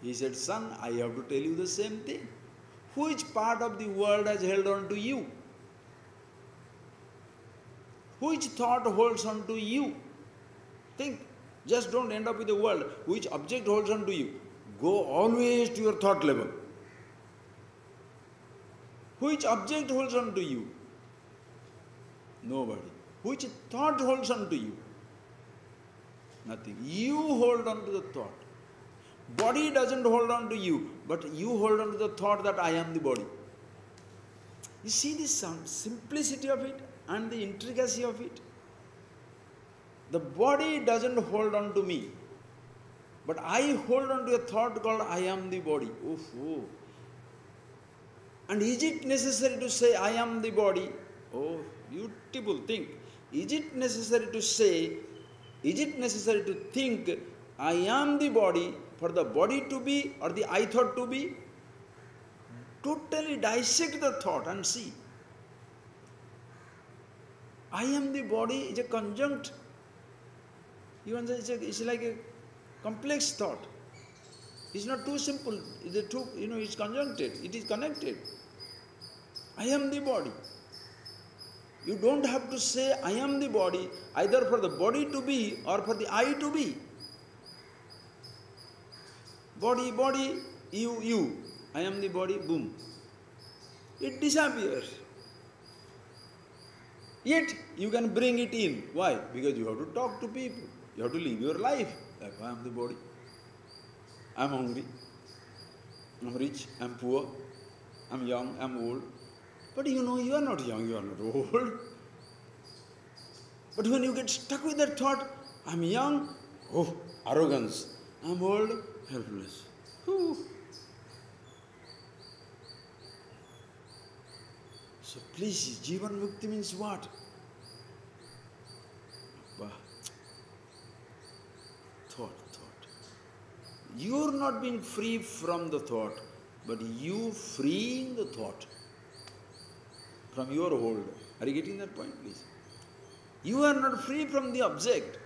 He said, son, I have to tell you the same thing. Which part of the world has held on to you? Which thought holds on to you? Think, just don't end up with the world. Which object holds on to you? Go always to your thought level. Which object holds on to you? Nobody. Which thought holds on to you? Nothing. You hold on to the thought. Body doesn't hold on to you, but you hold on to the thought that I am the body. You see the simplicity of it and the intricacy of it? The body doesn't hold on to me, but I hold on to a thought called I am the body. Oh. And is it necessary to say I am the body? Oh, beautiful thing. Is it necessary to say, is it necessary to think I am the body for the body to be or the I thought to be? Totally dissect the thought and see. I am the body is a conjunct. Even it's like a complex thought. It's not too simple. It's conjuncted. It is connected. I am the body. You don't have to say I am the body either for the body to be or for the I to be. Body, you. I am the body, boom. It disappears. Yet you can bring it in. Why? Because you have to talk to people. You have to live your life. Like, I am the body. I am hungry. I am rich. I am poor. I am young. I am old. But you know you are not young, you are not old. But when you get stuck with that thought, I am young, oh, arrogance. I am old, helpless. Whew. So please, Jivan Mukti means what? Thought. You are not being free from the thought, but you freeing the thought from your hold. Are you getting that point, please? You are not free from the object,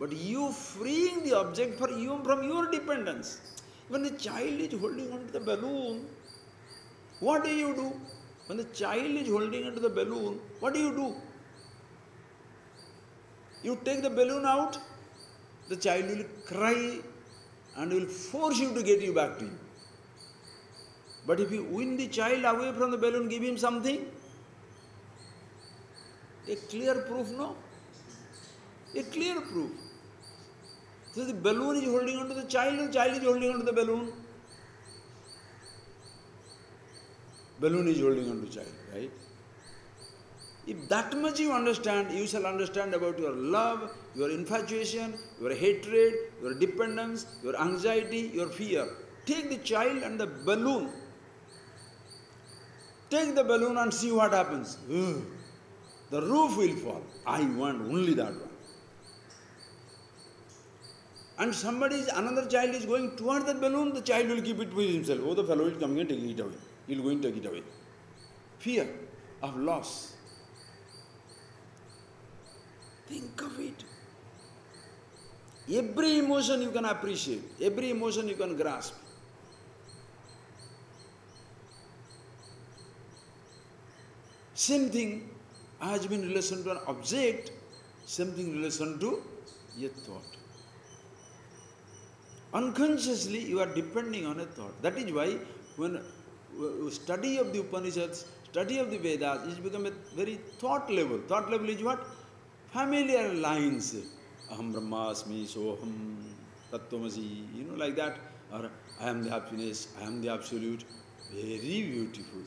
but you freeing the object from your dependence. When the child is holding onto the balloon, what do you do? When the child is holding onto the balloon, what do you do? You take the balloon out, the child will cry and will force you to get you back to you. But if you win the child away from the balloon, give him something, a clear proof, no? A clear proof. So the balloon is holding on to the child is holding on to the balloon. Balloon is holding on to child, right? If that much you understand, you shall understand about your love, your infatuation, your hatred, your dependence, your anxiety, your fear. Take the child and the balloon. Take the balloon and see what happens. The roof will fall. I want only that one. And another child is going towards that balloon, the child will keep it with himself. Oh, the fellow is coming and taking it away. He will go and take it away. Fear of loss. Think of it. Every emotion you can appreciate. Every emotion you can grasp. Same thing has been in relation to an object, same thing in relation to a thought. Unconsciously you are depending on a thought. That is why when study of the Upanishads, study of the Vedas, is become a very thought level. Thought level is what? Familiar lines. Aham Brahmasmi, Soham, Tattvamasi, like that. Or I am the happiness, I am the absolute. Very beautiful.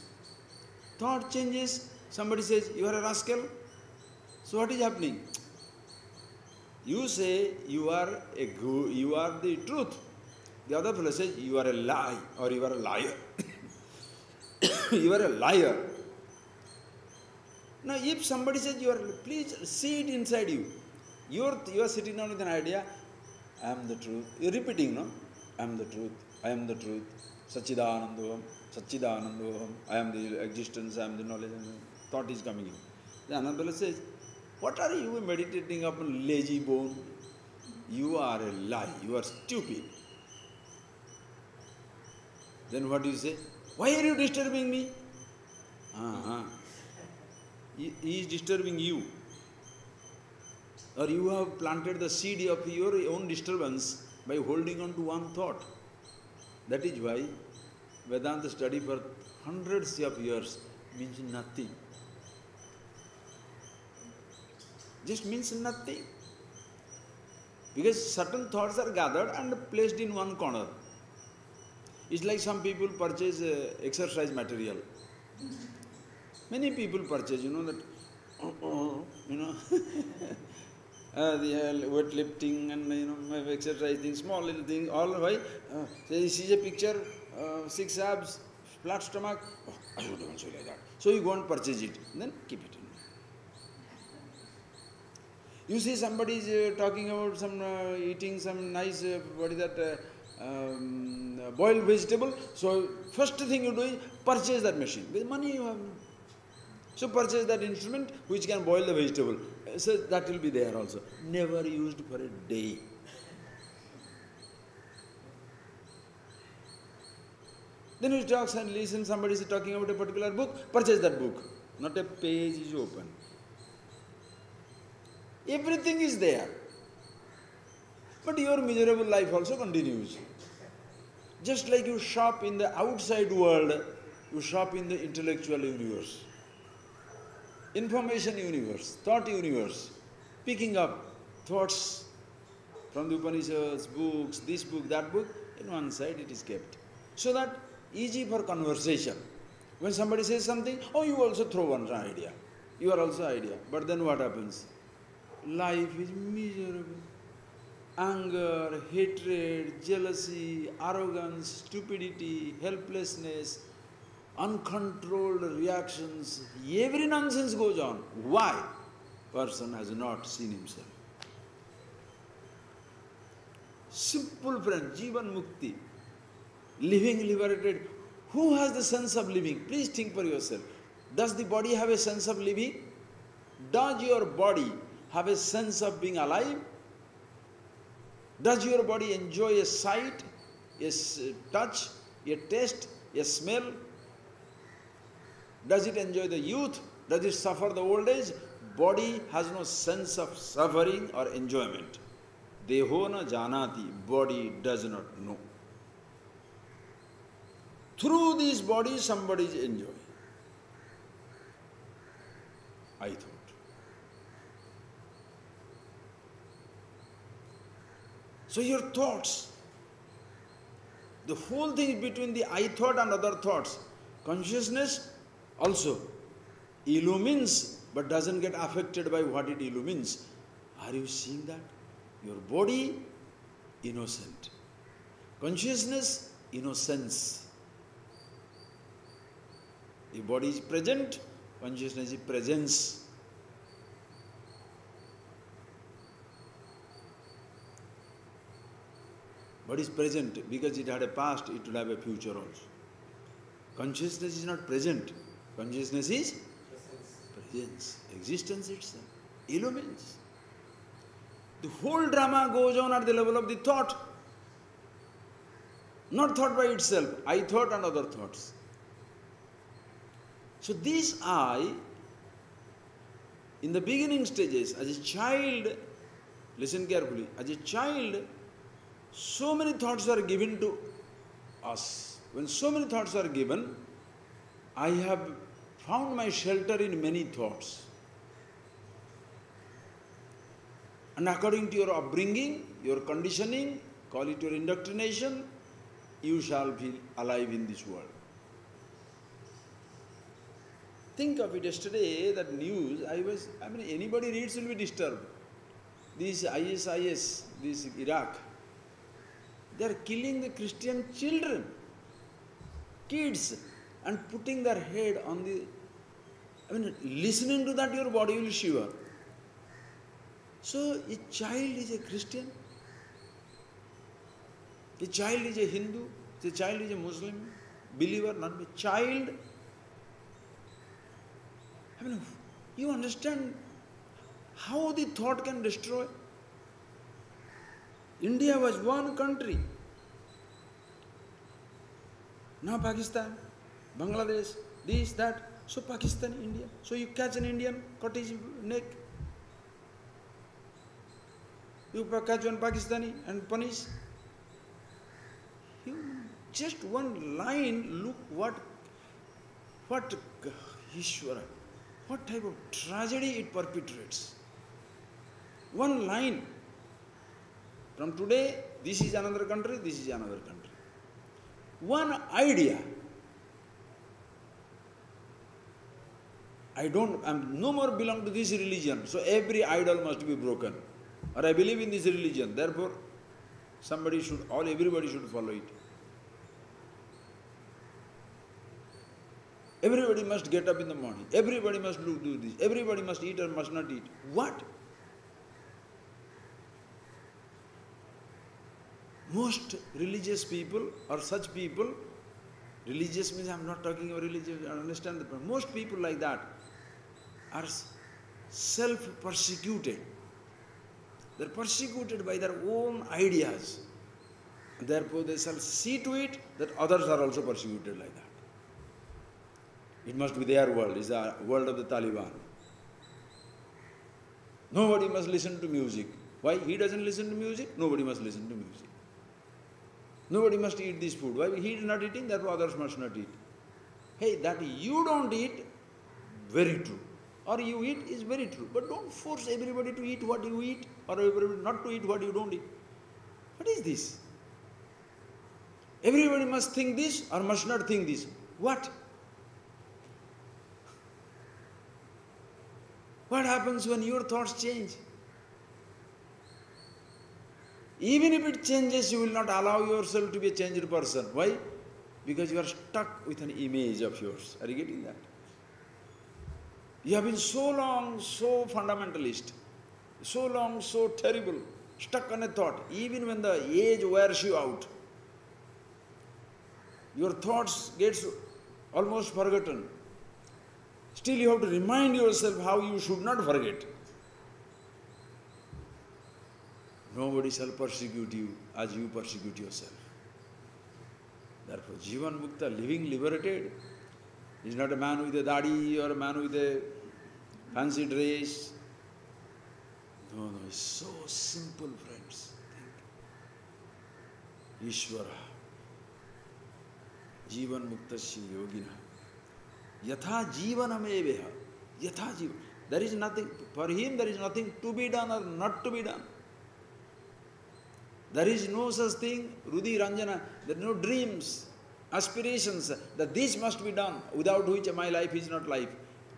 Thought changes. Somebody says, you are a rascal. So what is happening? You say you are the truth. The other fellow says you are a lie or you are a liar. You are a liar. Now if somebody says please see it inside you. You are sitting down with an idea, I am the truth. You are repeating, no? I am the truth. I am the truth. Satchidanandam. Satchidanandam. I am the existence. I am the knowledge. Thought is coming in. The another fellow says, what are you meditating upon, lazy bone? You are a lie. You are stupid. Then what do you say? Why are you disturbing me? He is disturbing you. Or you have planted the seed of your own disturbance by holding on to one thought. That is why Vedanta study for hundreds of years means nothing. Just means nothing. Because certain thoughts are gathered and placed in one corner. It's like some people purchase exercise material. Many people purchase, that, the weightlifting and, exercise things, small little thing, all why? So he sees a picture, 6 abs, flat stomach, I would also like that. So you go and purchase it, then keep it in. You see somebody is talking about some eating some nice, boiled vegetable. So first thing you do is purchase that machine. With money you have. So purchase that instrument which can boil the vegetable. So that will be there also. Never used for a day. Then you talk and listen, somebody is talking about a particular book, purchase that book. Not a page is open. Everything is there. But your miserable life also continues. Just like you shop in the outside world, you shop in the intellectual universe, information universe, thought universe, picking up thoughts from the Upanishads, books, this book, that book, in one side it is kept. So that easy for conversation. When somebody says something, oh, you also throw one idea. You are also idea. But then what happens? Life is miserable. Anger, hatred, jealousy, arrogance, stupidity, helplessness, uncontrolled reactions, every nonsense goes on. Why? Person has not seen himself. Simple friend, Jivan Mukti, living liberated. Who has the sense of living? Please think for yourself. Does the body have a sense of living? Does your body have a sense of being alive? Does your body enjoy a sight, a touch, a taste, a smell? Does it enjoy the youth? Does it suffer the old age? Body has no sense of suffering or enjoyment. Deho na janati, body does not know. Through this body somebody is enjoying. I thought. So your thoughts, the whole thing is between the I thought and other thoughts. Consciousness also illumines but doesn't get affected by what it illumines. Are you seeing that? Your body, innocent. Consciousness, innocence. The body is present, consciousness is presence. Body is present because it had a past, it will have a future also. Consciousness is not present. Consciousness is presence. Existence itself illumines. The whole drama goes on at the level of the thought. Not thought by itself, I thought and other thoughts. So this I, in the beginning stages, as a child, listen carefully, as a child, so many thoughts are given to us. When so many thoughts are given, I have found my shelter in many thoughts. And according to your upbringing, your conditioning, call it your indoctrination, you shall feel alive in this world. Think of it, yesterday, that news, anybody reads will be disturbed. This ISIS, this Iraq, they are killing the Christian children, kids, and putting their head on the... listening to that, your body will shiver. So, a child is a Christian, a child is a Hindu, a child is a Muslim, believer, not a child. You understand how the thought can destroy? India was one country. Now Pakistan, Bangladesh, this, that. So Pakistan, India. So you catch an Indian, cut his neck. You catch one Pakistani and punish. Just one line, look what Ishvara, what type of tragedy it perpetrates. One line. From today, this is another country, this is another country. One idea. I no more belong to this religion, so every idol must be broken. Or I believe in this religion, therefore everybody should follow it. Everybody must get up in the morning, everybody must do this, everybody must eat or must not eat. What? Most religious people or such people, religious means I am not talking about religious, I understand the point. Most people like that are self-persecuted. They are persecuted by their own ideas. Therefore they shall see to it that others are also persecuted like that. It must be their world, it's the world of the Taliban. Nobody must listen to music. Why? He doesn't listen to music, nobody must listen to music. Nobody must eat this food. Why? He is not eating, therefore others must not eat. Hey, that you don't eat, very true. Or you eat is very true. But don't force everybody to eat what you eat, or everybody not to eat what you don't eat. What is this? Everybody must think this or must not think this. What? What happens when your thoughts change? Even if it changes, you will not allow yourself to be a changed person. Why? Because you are stuck with an image of yours. Are you getting that? You have been so long so fundamentalist, so long so terrible, stuck on a thought. Even when the age wears you out, your thoughts get almost forgotten. Still you have to remind yourself how you should not forget. Nobody shall persecute you as you persecute yourself. Therefore, Jivan Mukta, living liberated, is not a man with a dadi or a man with a fancy dress. No, it's so simple, friends. Think. Ishvara. Jivan Muktasya Yogina. Yatha Jivanameveha. Yatha Jivan. There is nothing, for him there is nothing to be done or not to be done. There is no such thing, Rudhi Ranjana, there are no dreams, aspirations, that this must be done, without which my life is not life.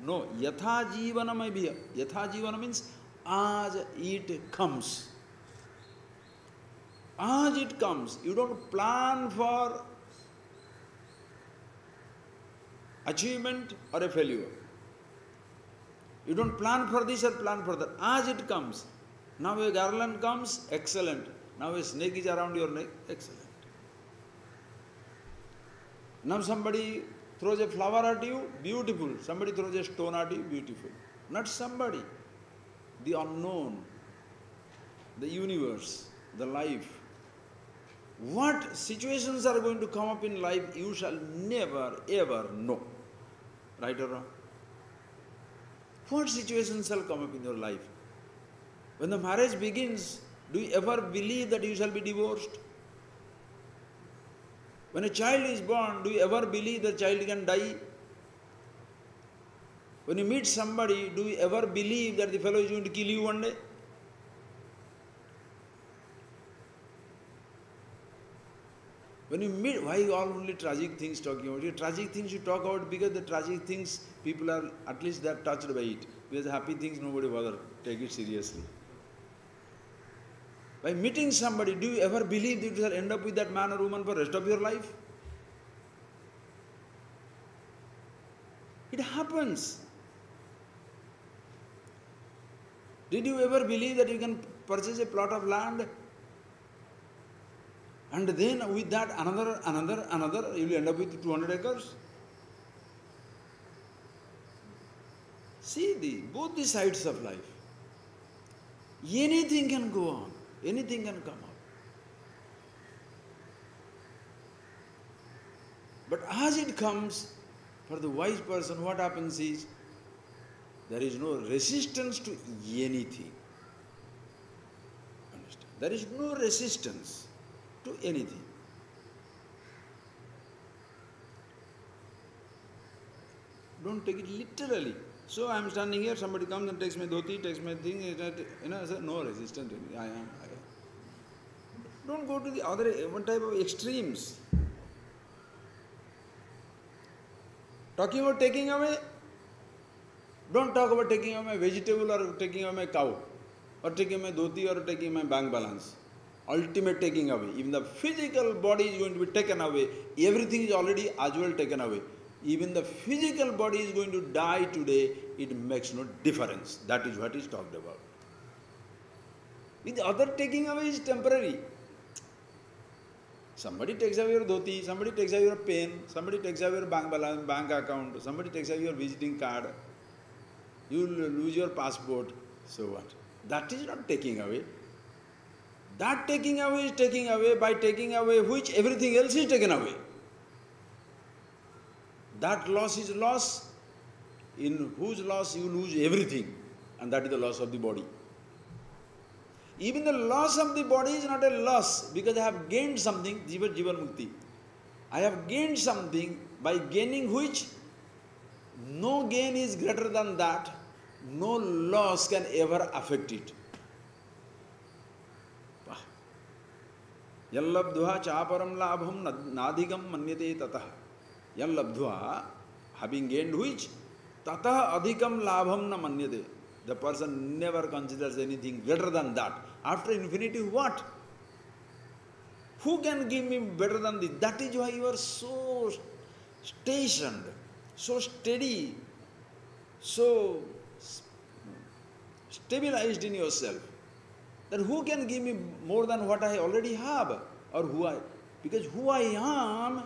No, Yatha Jivanam Abhiya. Yatha Jivana means as it comes. As it comes. You don't plan for achievement or a failure. You don't plan for this or plan for that. As it comes. Now a garland comes, excellent. Now a snake is around your neck, excellent. Now somebody throws a flower at you, beautiful. Somebody throws a stone at you, beautiful. Not somebody. The unknown, the universe, the life. What situations are going to come up in life, you shall never ever know. Right or wrong? What situations shall come up in your life? When the marriage begins, do you ever believe that you shall be divorced? When a child is born, do you ever believe the child can die? When you meet somebody, do you ever believe that the fellow is going to kill you one day? When you meet, why all only tragic things talking about? The tragic things you talk about because the tragic things, people are, at least they are touched by it. Because the happy things, nobody bother, take it seriously. By meeting somebody, do you ever believe that you shall end up with that man or woman for the rest of your life? It happens. Did you ever believe that you can purchase a plot of land and then with that another, you will end up with 200 acres? See both the sides of life. Anything can go on. Anything can come up. But as it comes, for the wise person, what happens is, there is no resistance to anything. Understand? There is no resistance to anything. Don't take it literally. So I am standing here, somebody comes and takes my dhoti, takes my thing, I say, no resistance. I am. Don't go to the other one type of extremes. Talking about taking away, don't talk about taking away my vegetable or taking away my cow or taking away dhoti or taking my bank balance. Ultimate taking away. Even the physical body is going to be taken away. Everything is already as well taken away. Even the physical body is going to die today. It makes no difference. That is what is talked about. With other taking away is temporary. Somebody takes away your dhoti, somebody takes away your pen, somebody takes away your bank balance, bank account, somebody takes away your visiting card. You will lose your passport. So what? That is not taking away. That taking away is taking away by taking away which everything else is taken away. That loss is loss in whose loss you lose everything, and that is the loss of the body. Even the loss of the body is not a loss because I have gained something, Jivan Mukti. I have gained something by gaining which no gain is greater than that, no loss can ever affect it. Yallabdhva chaparam labham nadhigam manyate tatah. Yallabdhva, having gained which, tatah adhikam labham na manyate. The person never considers anything greater than that. After infinity, what? Who can give me better than this? That is why you are so stationed, so steady, so stabilized in yourself. That who can give me more than what I already have? Or who I, because who I am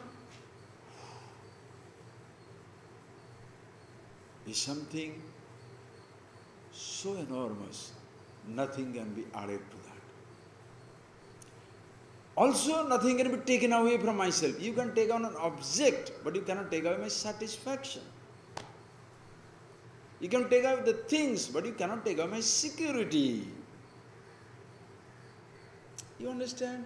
is something so enormous, nothing can be added to that. Also, nothing can be taken away from myself. You can take on an object, but you cannot take away my satisfaction. You can take away the things, but you cannot take away my security. You understand?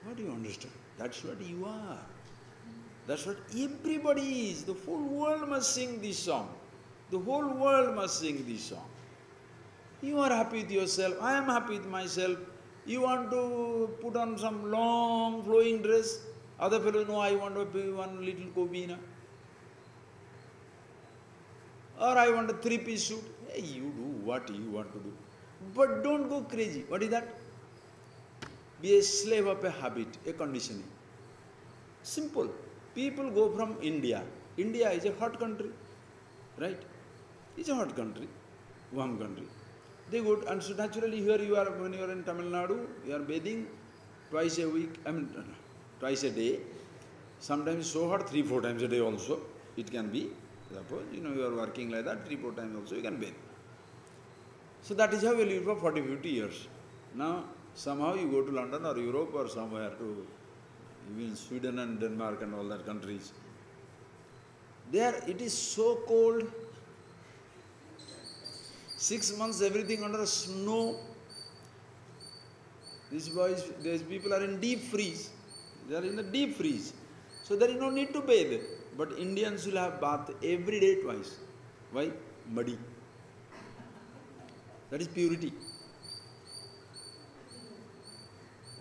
What do you understand? That's what you are. That's what everybody is. The whole world must sing this song. The whole world must sing this song. You are happy with yourself. I am happy with myself. You want to put on some long flowing dress. Other fellow, no, I want to be one little kobina. Or I want a three-piece suit. Hey, you do what you want to do. But don't go crazy. What is that? Be a slave of a habit, a conditioning. Simple. People go from India. India is a hot country, right? It's a hot country, warm country. They go, and so naturally here you are, when you are in Tamil Nadu, you are bathing twice a week, twice a day. Sometimes so hot, 3-4 times a day also. It can be, suppose, you are working like that, 3-4 times also you can bathe. So that is how we live for 40-50 years. Now, somehow you go to London or Europe or somewhere to even Sweden and Denmark and all that countries. There it is so cold. 6 months everything under snow. These people are in deep freeze. They are in the deep freeze. So there is no need to bathe. But Indians will have bath every day twice. Why? Muddy. That is purity.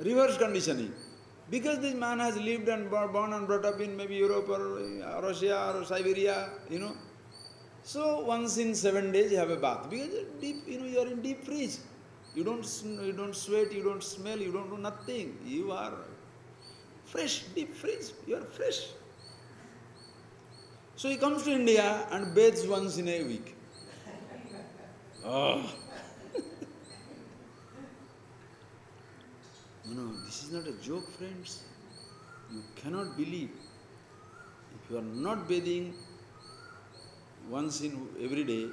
Reverse conditioning. Because this man has lived and born and brought up in maybe Europe or Russia or Siberia, So once in 7 days you have a bath. Because deep, you are in deep freeze. You don't sweat, you don't smell, you don't do nothing. You are fresh, deep freeze. You are fresh. So he comes to India and bathes once in a week. Oh. No, this is not a joke, friends. You cannot believe. If you are not bathing once in every day,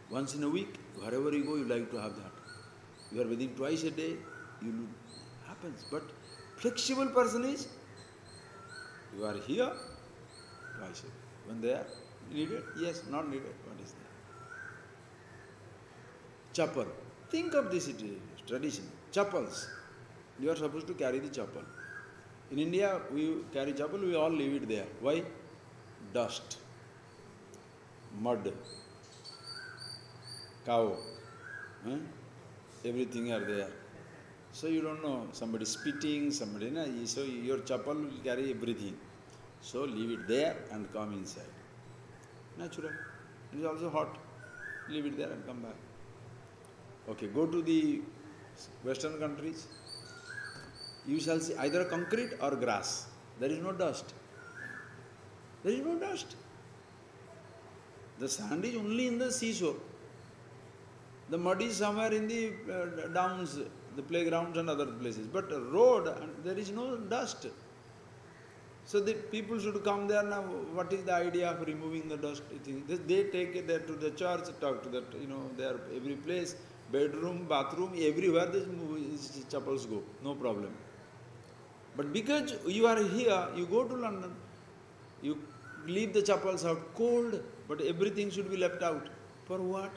once in a week, wherever you go, you like to have that. You are bathing twice a day, happens. But flexible person is, you are here, twice a day. When they are needed, yes, not needed, what is that? Chappal. Think of this tradition. Chappals. You are supposed to carry the chappal. In India, we carry chappal, we all leave it there. Why? Dust, mud, cow, everything are there. So you don't know, somebody spitting, somebody, so your chappal will carry everything. So leave it there and come inside. Natural. It is also hot. Leave it there and come back. Okay, go to the Western countries. You shall see either concrete or grass. There is no dust. There is no dust. The sand is only in the seashore. The mud is somewhere in the downs, the playgrounds and other places. But a road, there is no dust. So the people should come there now. What is the idea of removing the dust? They take it there to the church, talk to that, there every place, bedroom, bathroom, everywhere these chappals go. No problem. But because you are here, you go to London, you leave the chappals out cold, but everything should be left out. For what?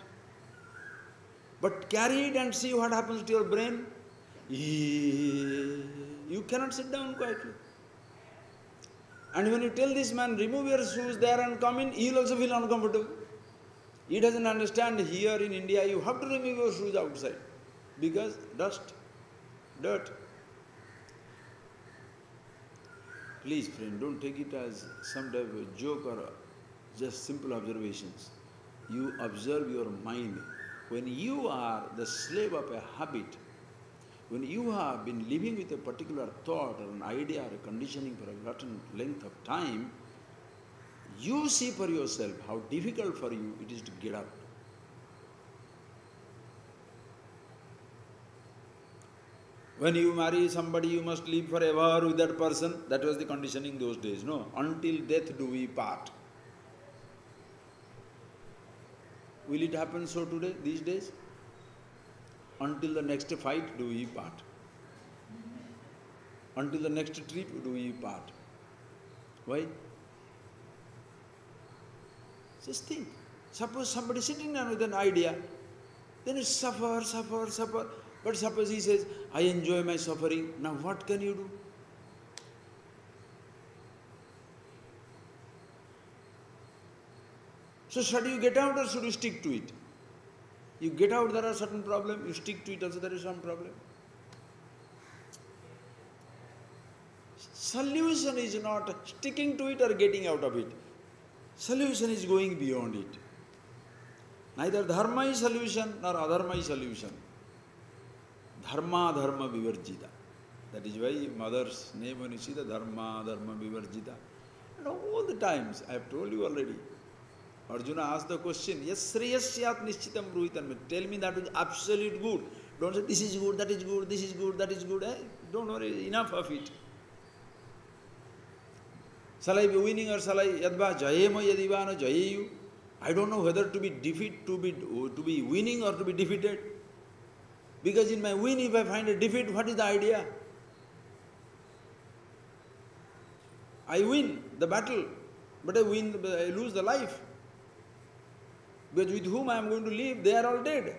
But carry it and see what happens to your brain. You cannot sit down quietly. And when you tell this man, remove your shoes there and come in, he will also feel uncomfortable. He doesn't understand here in India, you have to remove your shoes outside. Because dust, dirt. Please, friend, don't take it as some type of joke or just simple observations. You observe your mind. When you are the slave of a habit, when you have been living with a particular thought or an idea or a conditioning for a certain length of time, you see for yourself how difficult for you it is to get out. When you marry somebody, you must live forever with that person. That was the conditioning those days, no? Until death do we part. Will it happen so today, these days? Until the next fight do we part. Until the next trip do we part. Why? Just think. Suppose somebody sitting down with an idea, then it suffer. But suppose he says, I enjoy my suffering. Now what can you do? So should you get out or should you stick to it? You get out, there are certain problems. You stick to it, also there is some problem. Solution is not sticking to it or getting out of it. Solution is going beyond it. Neither dharma is solution nor adharma is solution. Dharma dharma vivarjita. That is why mother's name, when you see the dharma dharma vivarjita. And all the times, I have told you already. Arjuna asked the question, yes, sreyasyat nishchitam bruhitam. Tell me that is absolute good. Don't say this is good, that is good, this is good, that is good. Don't worry, enough of it. Shall I be winning or shall I yadva jayema yadivana jayeyu? I don't know whether to be winning or to be defeated. Because in my win, if I find a defeat, what is the idea? I win the battle, but I lose the life. Because with whom I am going to live, they are all dead.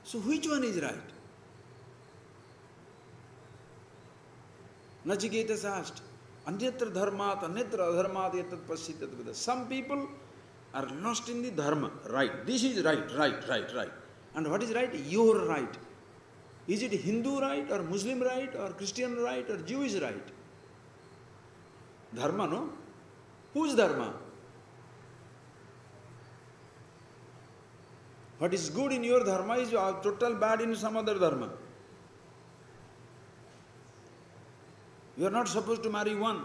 So which one is right? Nachiketas asked, Anyatra dharmat, anyatra adharmat, yatat pasyitat vida. Some people are lost in the dharma, right. This is right. And what is right? Your right. Is it Hindu right or Muslim right or Christian right or Jewish right? Dharma, no? Whose dharma? What is good in your dharma is total bad in some other dharma. You are not supposed to marry one.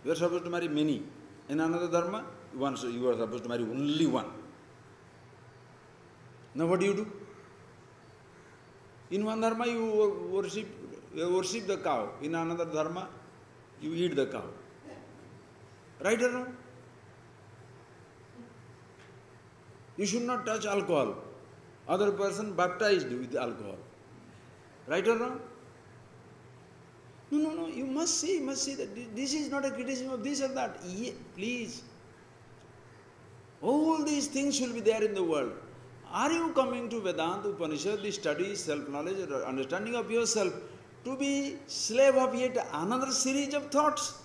You are supposed to marry many. In another dharma, you are supposed to marry only one. Now what do? In one dharma you worship the cow. In another dharma you eat the cow. Right or not? You should not touch alcohol. Other person baptized with alcohol. Right or not? No. You must see that this is not a criticism of this or that. Please. All these things should be there in the world. Are you coming to Vedanta, Upanishad, the study, self-knowledge, or understanding of yourself, to be slave of yet another series of thoughts?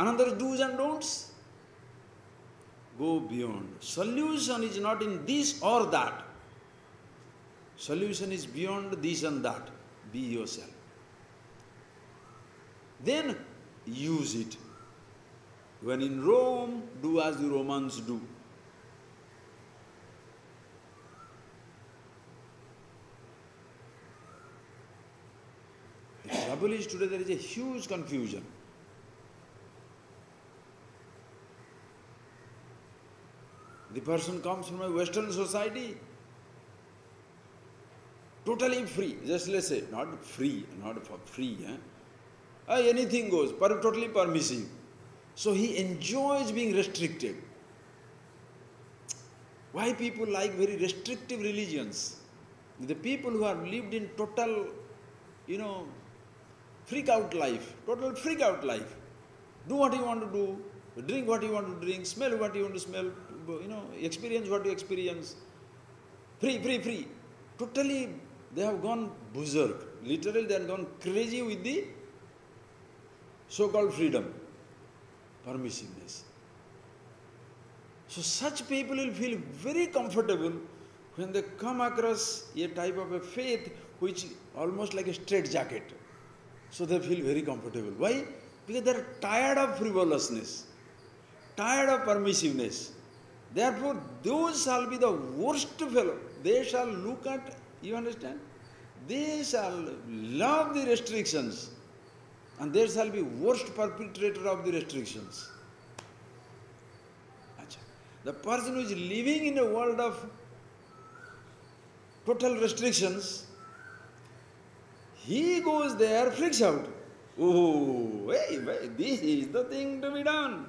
Another do's and don'ts. Go beyond. Solution is not in this or that. Solution is beyond this and that. Be yourself. Then use it. When in Rome, do as the Romans do. The trouble is today there is a huge confusion. The person comes from a Western society, totally free, just let's say, not free, not for free, anything goes, totally permissive. So he enjoys being restricted. Why people like very restrictive religions? The people who have lived in total, freak out life, total freak out life. Do what you want to do, drink what you want to drink, smell what you want to smell, experience what you experience. Free. Totally, they have gone berserk. Literally, they have gone crazy with the so-called freedom, permissiveness. So such people will feel very comfortable when they come across a type of a faith which is almost like a straitjacket. So they feel very comfortable. Why? Because they are tired of frivolousness, tired of permissiveness. Therefore, those shall be the worst fellow. They shall look at, you understand? They shall love the restrictions, and there shall be worst perpetrator of the restrictions. The person who is living in a world of total restrictions, he goes there, freaks out. Oh, hey, this is the thing to be done.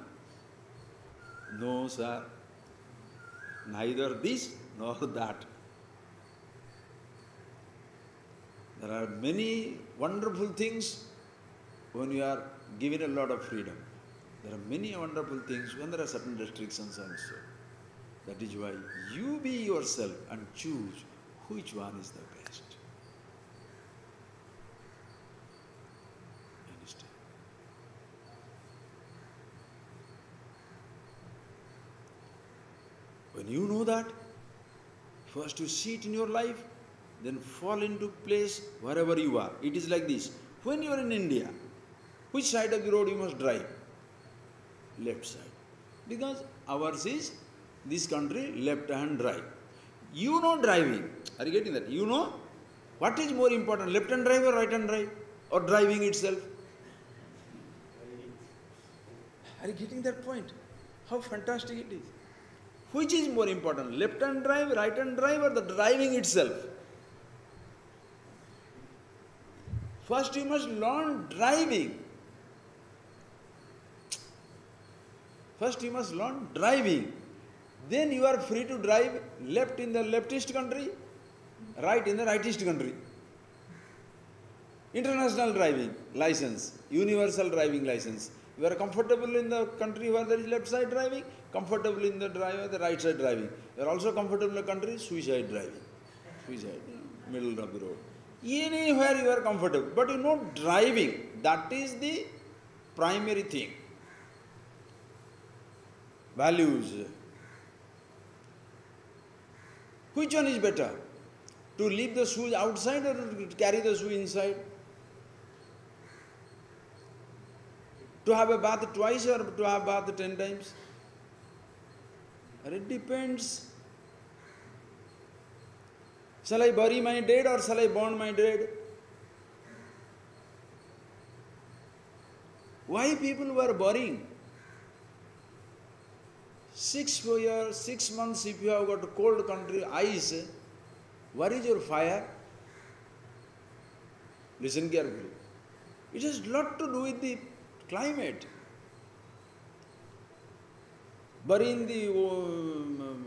No, sir. Neither this nor that. There are many wonderful things when you are given a lot of freedom. There are many wonderful things when there are certain restrictions also. That is why you be yourself and choose which one is the best. Understand? When you know that, first you sit in your life, then fall into place wherever you are. It is like this. When you are in India, which side of the road you must drive? Left side. Because ours is, this country, left-hand drive. You know driving. Are you getting that? You know what is more important, left-hand drive or right-hand drive? Or driving itself? Are you getting that point? How fantastic it is. Which is more important, left-hand drive, right-hand drive, or the driving itself? First you must learn driving. First you must learn driving. Then you are free to drive left in the leftist country, right in the rightist country. International driving license, universal driving license. You are comfortable in the country where there is left side driving, comfortable in the right side driving. You are also comfortable in the country, suicide driving. Suicide, middle of the road. Anywhere you are comfortable, but you know driving, that is the primary thing. Values. Which one is better? To leave the shoes outside or to carry the shoe inside? To have a bath twice or to have a bath 10 times? It depends. Shall I bury my dead or shall I burn my dead? Why people were burying? 6 years, 6 months, if you have got a cold country, ice, where is your fire? Listen carefully. It has a lot to do with the climate. Bury in the,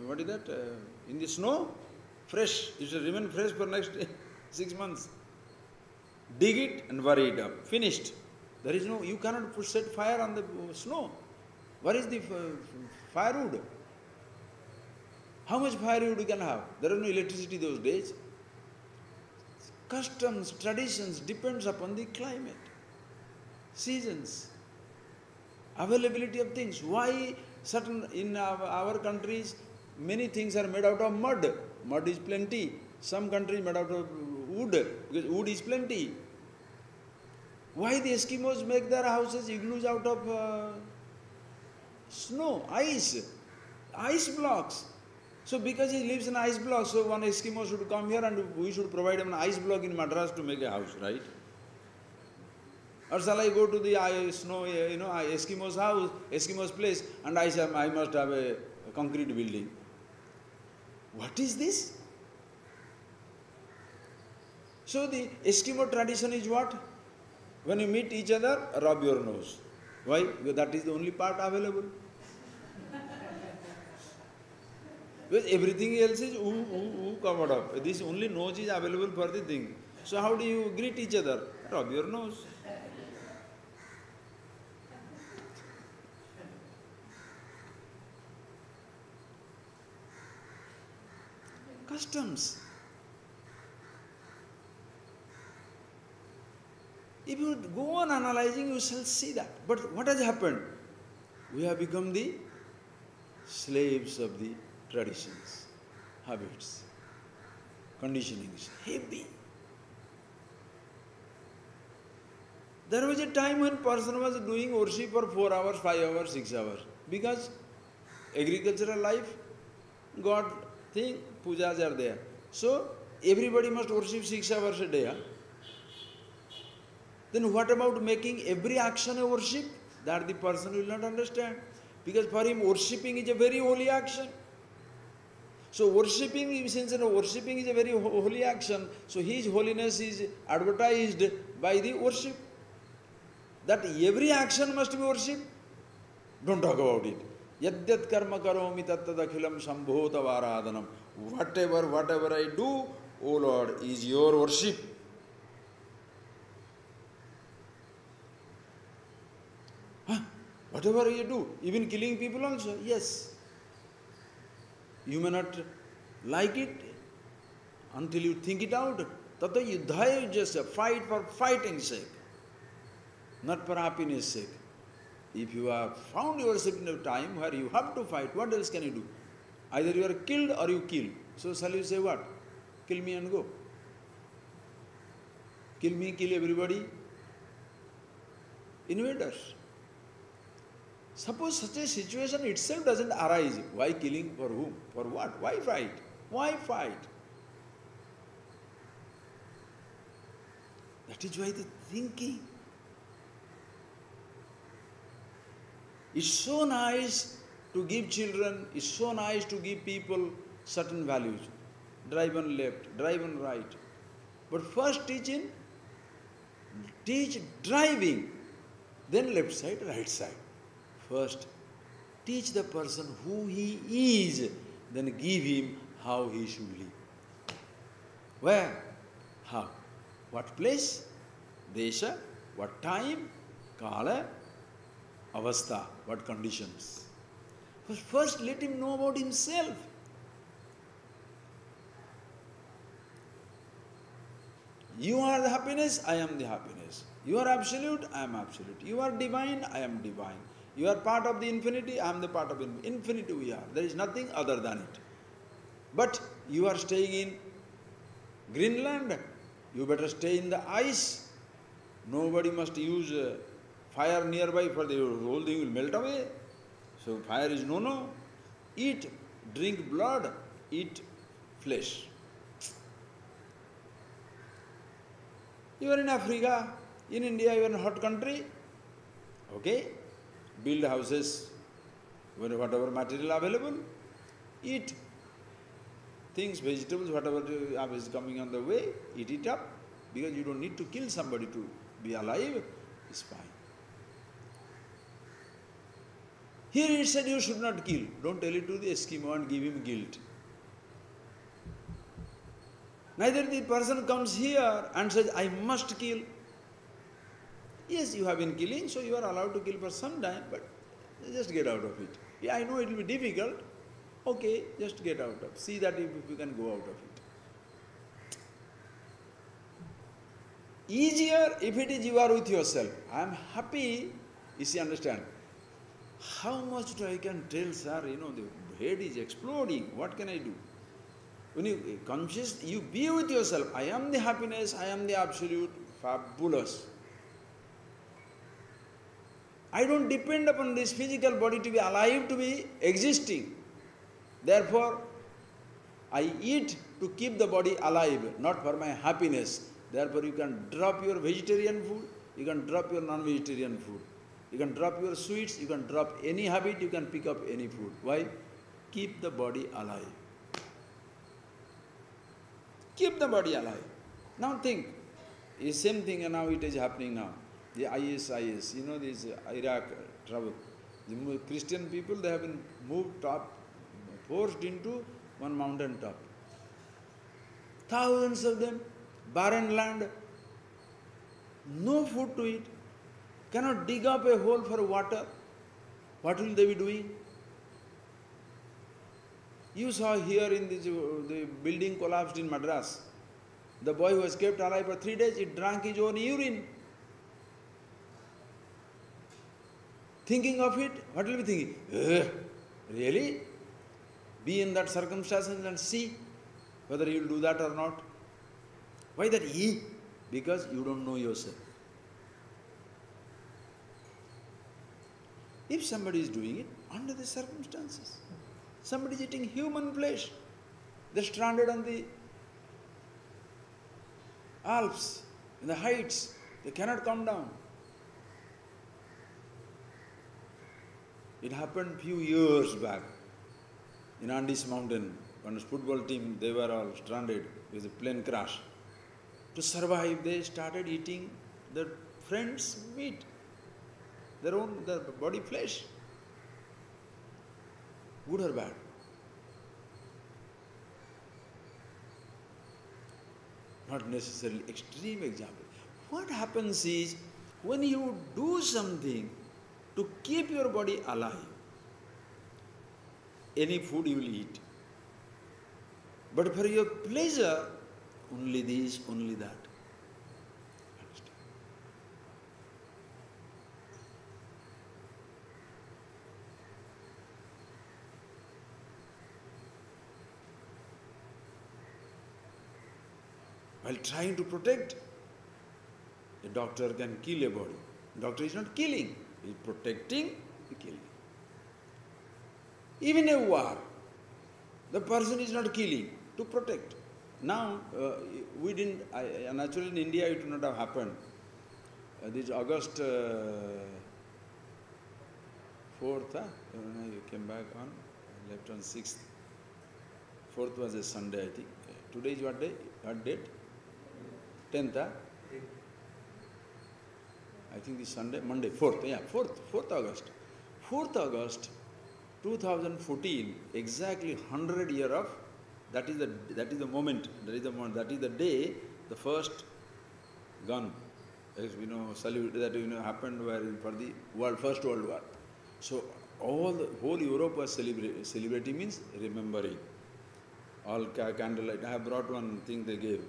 what is that, in the snow, fresh, it will remain fresh for next 6 months. Dig it and bury it up, finished. There is no, you cannot set fire on the snow. Where is the firewood? How much firewood you can have? There is no electricity those days. Customs, traditions depends upon the climate, seasons. Availability of things. Why certain, in our countries, many things are made out of mud. Mud is plenty. Some countries made out of wood, because wood is plenty. Why the Eskimos make their houses, igloos out of snow, ice blocks? So because he lives in ice block, so one Eskimo should come here and we should provide him an ice block in Madras to make a house, right? Or shall I go to the Eskimo's house, Eskimo's place, and I say I must have a concrete building? What is this? So the Eskimo tradition is what? When you meet each other, rub your nose. Why? Because that is the only part available. Because everything else is covered up. This only nose is available for the thing. So how do you greet each other? Rub your nose. Customs. If you go on analyzing, you shall see that. But what has happened? We have become the slaves of the traditions, habits, conditionings. Heavy. There was a time when person was doing worship for 4 hours, 5 hours, 6 hours. Because agricultural life, God thing, pujas are there. So everybody must worship 6 hours a day. Huh? Then what about making every action a worship? That the person will not understand. Because for him worshipping is a very holy action. So worshipping, since worshipping is a very holy action, so his holiness is advertised by the worship. That every action must be worship. Don't talk about it. Yadyat karma karomi tattadakhilam sambhota varadhanam. Whatever I do, O Lord, is your worship. Huh? Whatever you do, even killing people also, yes. You may not like it until you think it out. Tata yuddhaya is just a fight for fighting's sake, not for happiness' sake. If you have found yourself in a time where you have to fight, what else can you do? Either you are killed or you kill. So shall you say what? Kill me and go. Kill me, kill everybody. Invaders. Suppose such a situation itself doesn't arise. Why killing? For whom? For what? Why fight? Why fight? That is why the thinking. It's so nice to give children, it's so nice to give people certain values. Drive on left, drive on right. But first teach driving, then left side, right side. First, teach the person who he is, then give him how he should live. Where? How? What place? Desha? What time? Kala? Avastha? What conditions? But first let him know about himself. You are the happiness, I am the happiness. You are absolute, I am absolute. You are divine, I am divine. You are part of the infinity, I am the part of infinity we are. There is nothing other than it. But you are staying in Greenland, you better stay in the ice. Nobody must use fire nearby, for the whole thing will melt away. So fire is no. Eat, drink blood, eat flesh. You are in Africa, in India, you are in a hot country. Okay? Build houses, whatever material available. Eat things, vegetables, whatever is coming on the way, eat it up. Because you don't need to kill somebody to be alive. It's fine. Here it said you should not kill. Don't tell it to the Eskimo and give him guilt. Neither the person comes here and says, I must kill. Yes, you have been killing, so you are allowed to kill for some time, but just get out of it. Yeah, I know it will be difficult. Okay, just get out of it. See that if you can go out of it. Easier if it is you are with yourself. I am happy, you see, understand. How much I can tell, sir? The head is exploding. What can I do? When you conscious, you be with yourself. I am the happiness, I am the absolute, fabulous. I don't depend upon this physical body to be alive, to be existing. Therefore, I eat to keep the body alive, not for my happiness. Therefore, you can drop your vegetarian food, you can drop your non-vegetarian food. You can drop your sweets, you can drop any habit, you can pick up any food. Why? Keep the body alive. Keep the body alive. Now think, the same thing and now it is happening now. The IS, this Iraq trouble. The Christian people, they have been moved top, forced into one mountain top. Thousands of them, barren land, no food to eat, cannot dig up a hole for water. What will they be doing? You saw here in this, the building collapsed in Madras. The boy who was kept alive for 3 days, he drank his own urine. Thinking of it, what will be thinking? Really? Be in that circumstances and see whether you will do that or not. Why that he? Because you don't know yourself. If somebody is doing it under the circumstances, somebody is eating human flesh, they're stranded on the Alps, in the heights, they cannot come down. It happened few years back in Andes mountain, when a football team, they were all stranded with a plane crash. To survive, they started eating their friends' meat, their body flesh. Good or bad? Not necessarily extreme example. What happens is, when you do something to keep your body alive, any food you will eat. But for your pleasure, only this, only that. Understand? While trying to protect, a doctor can kill a body. Doctor is not killing, he is protecting the killing. Even a war, the person is not killing, to protect. Now, we didn't, naturally in India it would not have happened. This August 4th, you came back on, left on 6th. 4th was a Sunday, I think. Today is what day? What date? 10th, I think this Sunday, Monday, 4th, yeah, 4th August. 4th August 2014, exactly 100 year of, that is the moment, that is the day the first gun, salute that happened for the First World War. So whole Europe was celebrating means remembering. All candlelight. I have brought one thing they gave,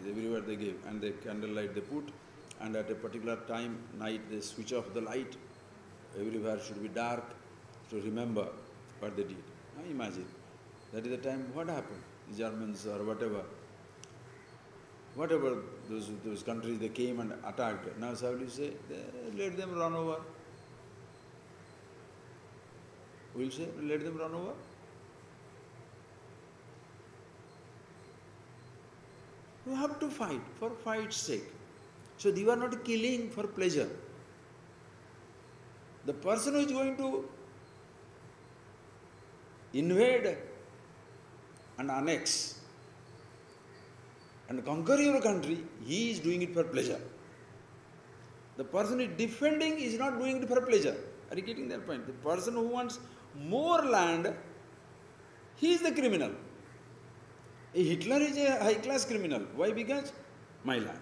everywhere they gave, and the candlelight they put, and at a particular time, night, they switch off the light. Everywhere should be dark to remember what they did. Now imagine, that is the time, what happened? The Germans or whatever those countries, they came and attacked. Now shall we say, let them run over? We'll say, let them run over? You have to fight for fight's sake. So you are not killing for pleasure. The person who is going to invade and annex and conquer your country, he is doing it for pleasure. The person who is defending is not doing it for pleasure. Are you getting that point? The person who wants more land, he is the criminal. A Hitler is a high-class criminal. Why? Because my land.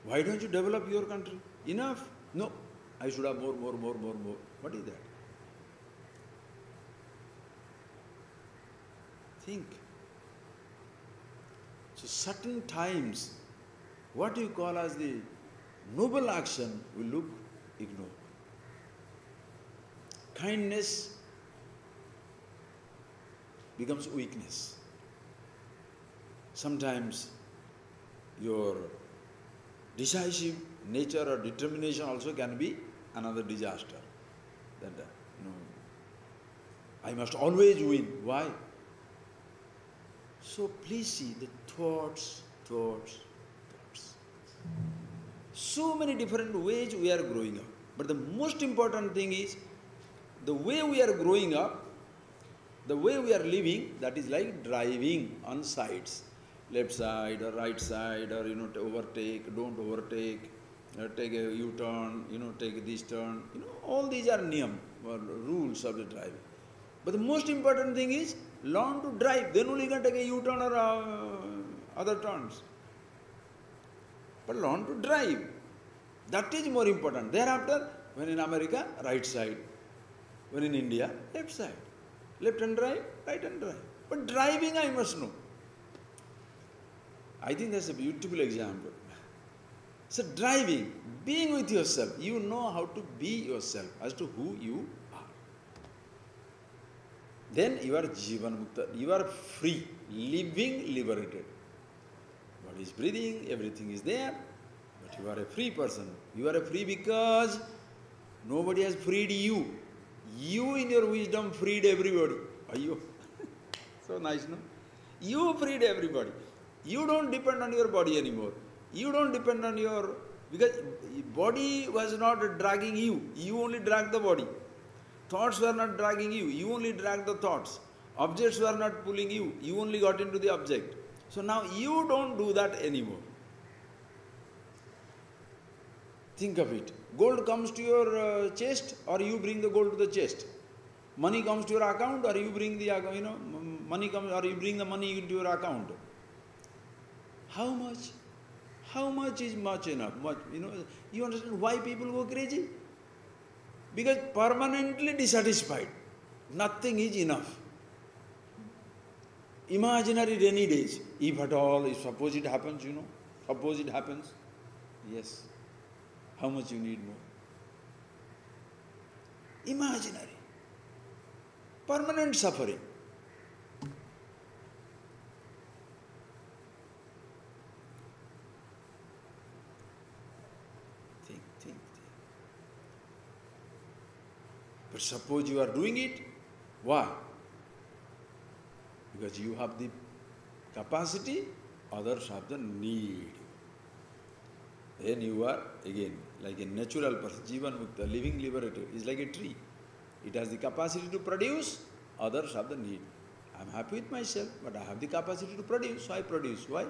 Why don't you develop your country? Enough? No. I should have more. What is that? Think. So certain times, what you call as the noble action will look ignored. kindness becomes weakness. Sometimes your decisive nature or determination also can be another disaster. That, I must always win. Why? So please see the thoughts. So many different ways we are growing up. But the most important thing is, the way we are growing up, the way we are living, that is like driving on sides. Left side or right side, or to overtake, don't overtake, take a U-turn, take this turn. All these are niyam, or rules of the driving. But the most important thing is, learn to drive. Then only you can take a U-turn or other turns. But learn to drive. That is more important. Thereafter, when in America, right side. When in India, left side. Left hand drive, right hand drive. But driving I must know. I think that's a beautiful example. So driving, being with yourself, you know how to be yourself as to who you are. Then you are Jivan Mukta, you are free, living liberated. Body is breathing, everything is there, but you are a free person. You are a free because nobody has freed you. You in your wisdom freed everybody. Ayyo. So nice, no? You freed everybody. You don't depend on your body anymore. You don't depend on your... Because body was not dragging you. You only dragged the body. Thoughts were not dragging you. You only dragged the thoughts. Objects were not pulling you. You only got into the object. So now you don't do that anymore. Think of it. Gold comes to your chest, or you bring the gold to the chest. Money comes to your account, or you bring the money comes, or you bring the money into your account. How much? How much is much enough? Much, you understand why people go crazy? Because permanently dissatisfied. Nothing is enough. Imaginary rainy days. If at all, if suppose it happens, suppose it happens. Yes. How much you need more? Imaginary. Permanent suffering. Think. But suppose you are doing it, why? Because you have the capacity, others have the need. Then you are, again, like a natural person, Jivan Mukta, living liberated, is like a tree. It has the capacity to produce, others have the need. I am happy with myself, but I have the capacity to produce, so I produce. Why?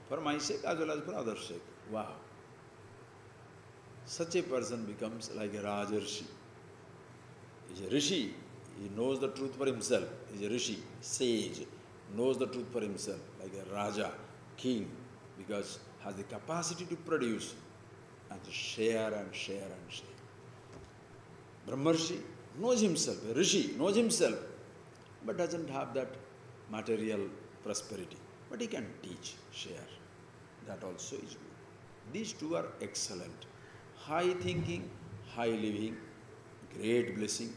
For my sake as well as for others' sake. Wow. Such a person becomes like a Rajarshi. He is a Rishi. He knows the truth for himself. He is a Rishi, sage, knows the truth for himself, like a Raja, king, because has the capacity to produce and to share and share and share. Brahmarshi knows himself, a Rishi knows himself, but doesn't have that material prosperity. But he can teach, share. That also is good. These two are excellent. High thinking, high living, great blessing.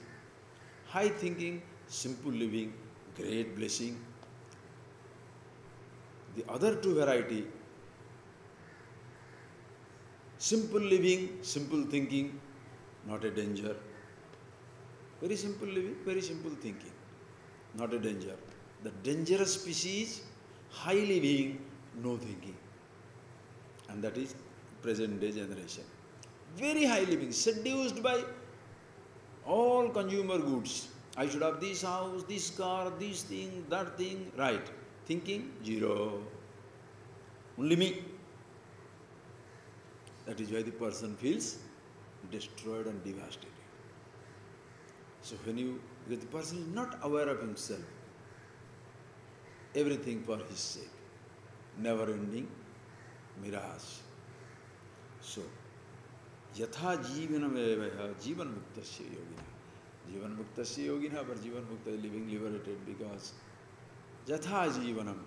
High thinking, simple living, great blessing. The other two variety, simple living, simple thinking, not a danger. Very simple living, very simple thinking, not a danger. The dangerous species, high living, no thinking. And that is present day generation. Very high living, seduced by all consumer goods. I should have this house, this car, this thing, that thing, right. Thinking, zero. Only me. That is why the person feels destroyed and devastated. So because the person is not aware of himself, everything for his sake, never ending mirage. So, yatha jivanam evaha jivan muktasya yogina. Jivan muktasya yogina, but jivan mukta is living liberated because yatha jivanam,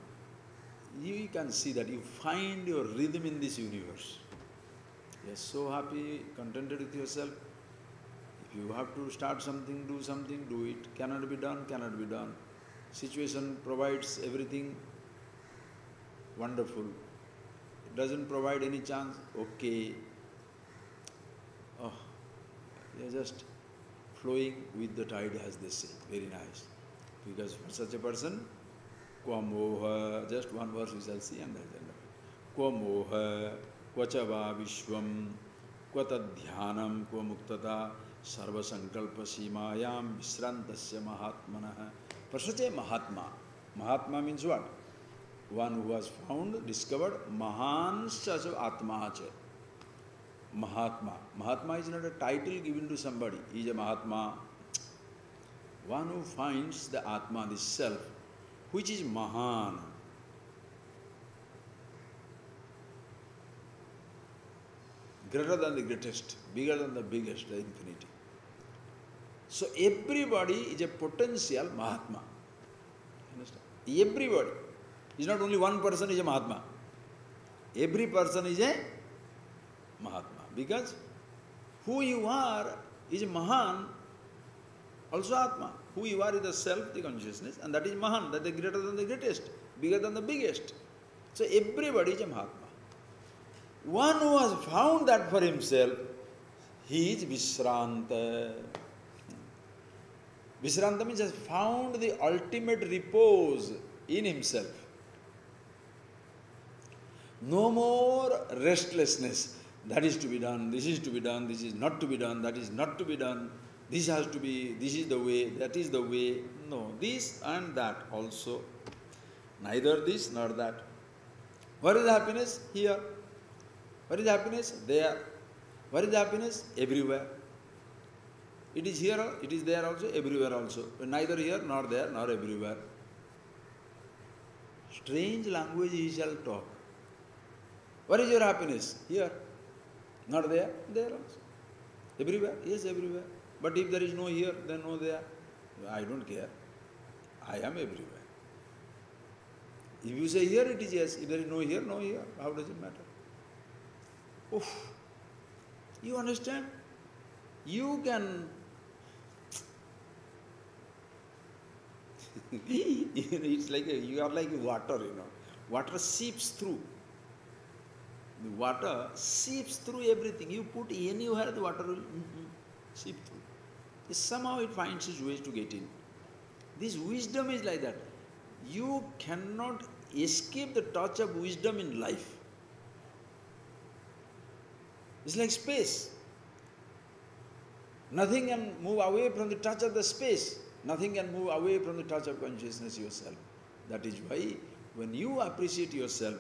you can see that you find your rhythm in this universe. You are so happy, contented with yourself. If you have to start something, do it. Cannot be done, cannot be done. Situation provides everything wonderful. It doesn't provide any chance, okay. Oh, you're just flowing with the tide, as they say. Very nice. Because for such a person, Kwa moha, just one verse we shall see and that's the end of it. Kwa moha, kwa chava vishwam, kwa tadhyanam, kwa muktata, sarva sankalpa simayam, visrantasya mahatmanah. For such a Mahatma, Mahatma means what? One who has found, discovered, Mahanscha Atmacha. Mahatma. Mahatma is not a title given to somebody. He is a Mahatma. One who finds the Atma, the self, which is Mahan. Greater than the greatest, bigger than the biggest, the infinity. So everybody is a potential Mahatma. Understand? Everybody. It's not only one person is a Mahatma. Every person is a Mahatma. Because who you are is Mahan, also Atma. Who you are is the self, the consciousness, and that is Mahan, that is greater than the greatest, bigger than the biggest. So everybody is a Mahatma. One who has found that for himself, he is Vishranta. Vishranta means has found the ultimate repose in himself. No more restlessness. That is to be done, this is to be done, this is not to be done, that is not to be done, this has to be, this is the way, that is the way. No, this and that also. Neither this nor that. Where is happiness? Here. Where is happiness? There. Where is happiness? Everywhere. It is here, it is there also, everywhere also. Neither here nor there nor everywhere. Strange language he shall talk. Where is your happiness? Here. Not there, there also. Everywhere? Yes, everywhere. But if there is no here, then no there. I don't care. I am everywhere. If you say here, it is yes. If there is no here, no here. How does it matter? Oof. You understand? You can... it's like you are like water, Water seeps through. The water seeps through everything. You put anywhere, the water will seep through. Somehow it finds its ways to get in. This wisdom is like that. You cannot escape the touch of wisdom in life. It's like space. Nothing can move away from the touch of the space. Nothing can move away from the touch of consciousness yourself. That is why when you appreciate yourself,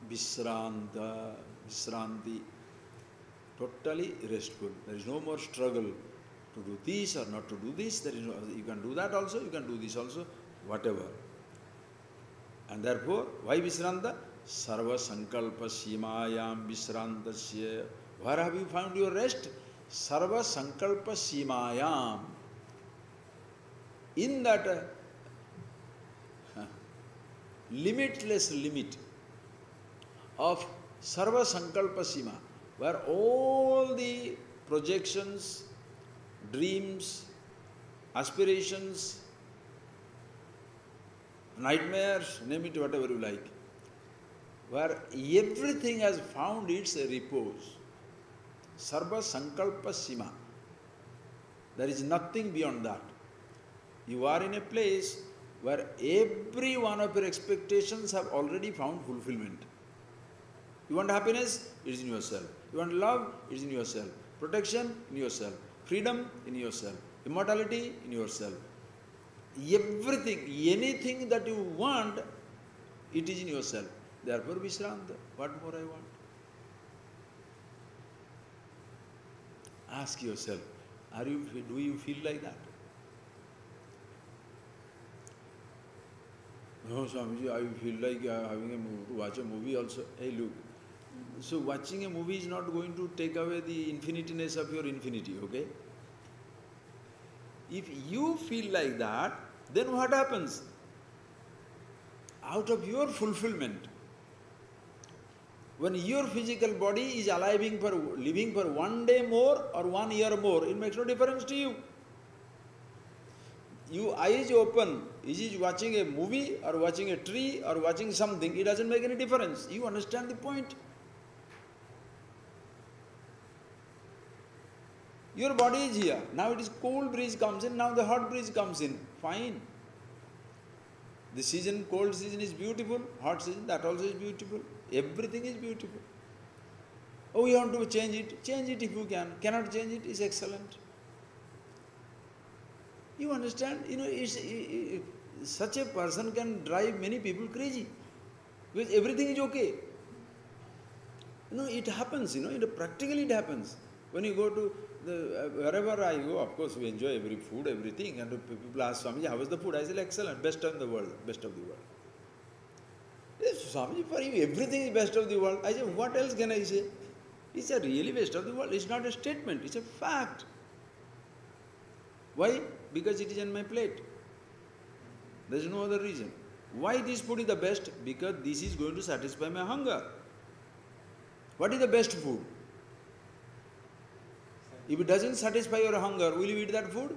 Vishranta, Vishranti, totally restful. There is no more struggle to do this or not to do this. There is no, you can do that also, you can do this also, whatever. And therefore, why Vishranta? Sarva Sankalpa Simayam Vishrantasya. Where have you found your rest? Sarva Sankalpa Simayam. In that limitless limit of Sarva Sankalpa Sima, where all the projections, dreams, aspirations, nightmares, name it whatever you like, where everything has found its repose. Sarva Sankalpa Sima. There is nothing beyond that. You are in a place where every one of your expectations have already found fulfillment. You want happiness? It is in yourself. You want love? It is in yourself. Protection? In yourself. Freedom? In yourself. Immortality? In yourself. Everything, anything that you want, it is in yourself. Therefore, Vishranta. What more I want? Ask yourself, do you feel like that? No, Swamiji, I feel like watch a movie also. Hey, look. So watching a movie is not going to take away the infiniteness of your infinity, okay? If you feel like that, then what happens? Out of your fulfillment, When your physical body is living for 1 day more or 1 year more, it makes no difference to you. Your eyes open, is he watching a movie or watching a tree or watching something, it doesn't make any difference. You understand the point? Your body is here. Now it is cold breeze comes in, now the hot breeze comes in. Fine. The season, cold season is beautiful, hot season, that also is beautiful. Everything is beautiful. Oh, you want to change it? Change it if you can. Cannot change it, is excellent. You understand? Such a person can drive many people crazy. Because everything is okay. It happens, practically it happens. When you go to wherever I go, of course we enjoy every food, everything. And people ask Swami, how is the food? I say, excellent, best of the world, best of the world. Yes, Swami, for you everything is best of the world. I say, what else can I say? It's a really best of the world. It's not a statement, it's a fact. Why? Because it is on my plate. There is no other reason. Why this food is the best? Because this is going to satisfy my hunger. What is the best food? If it doesn't satisfy your hunger, will you eat that food?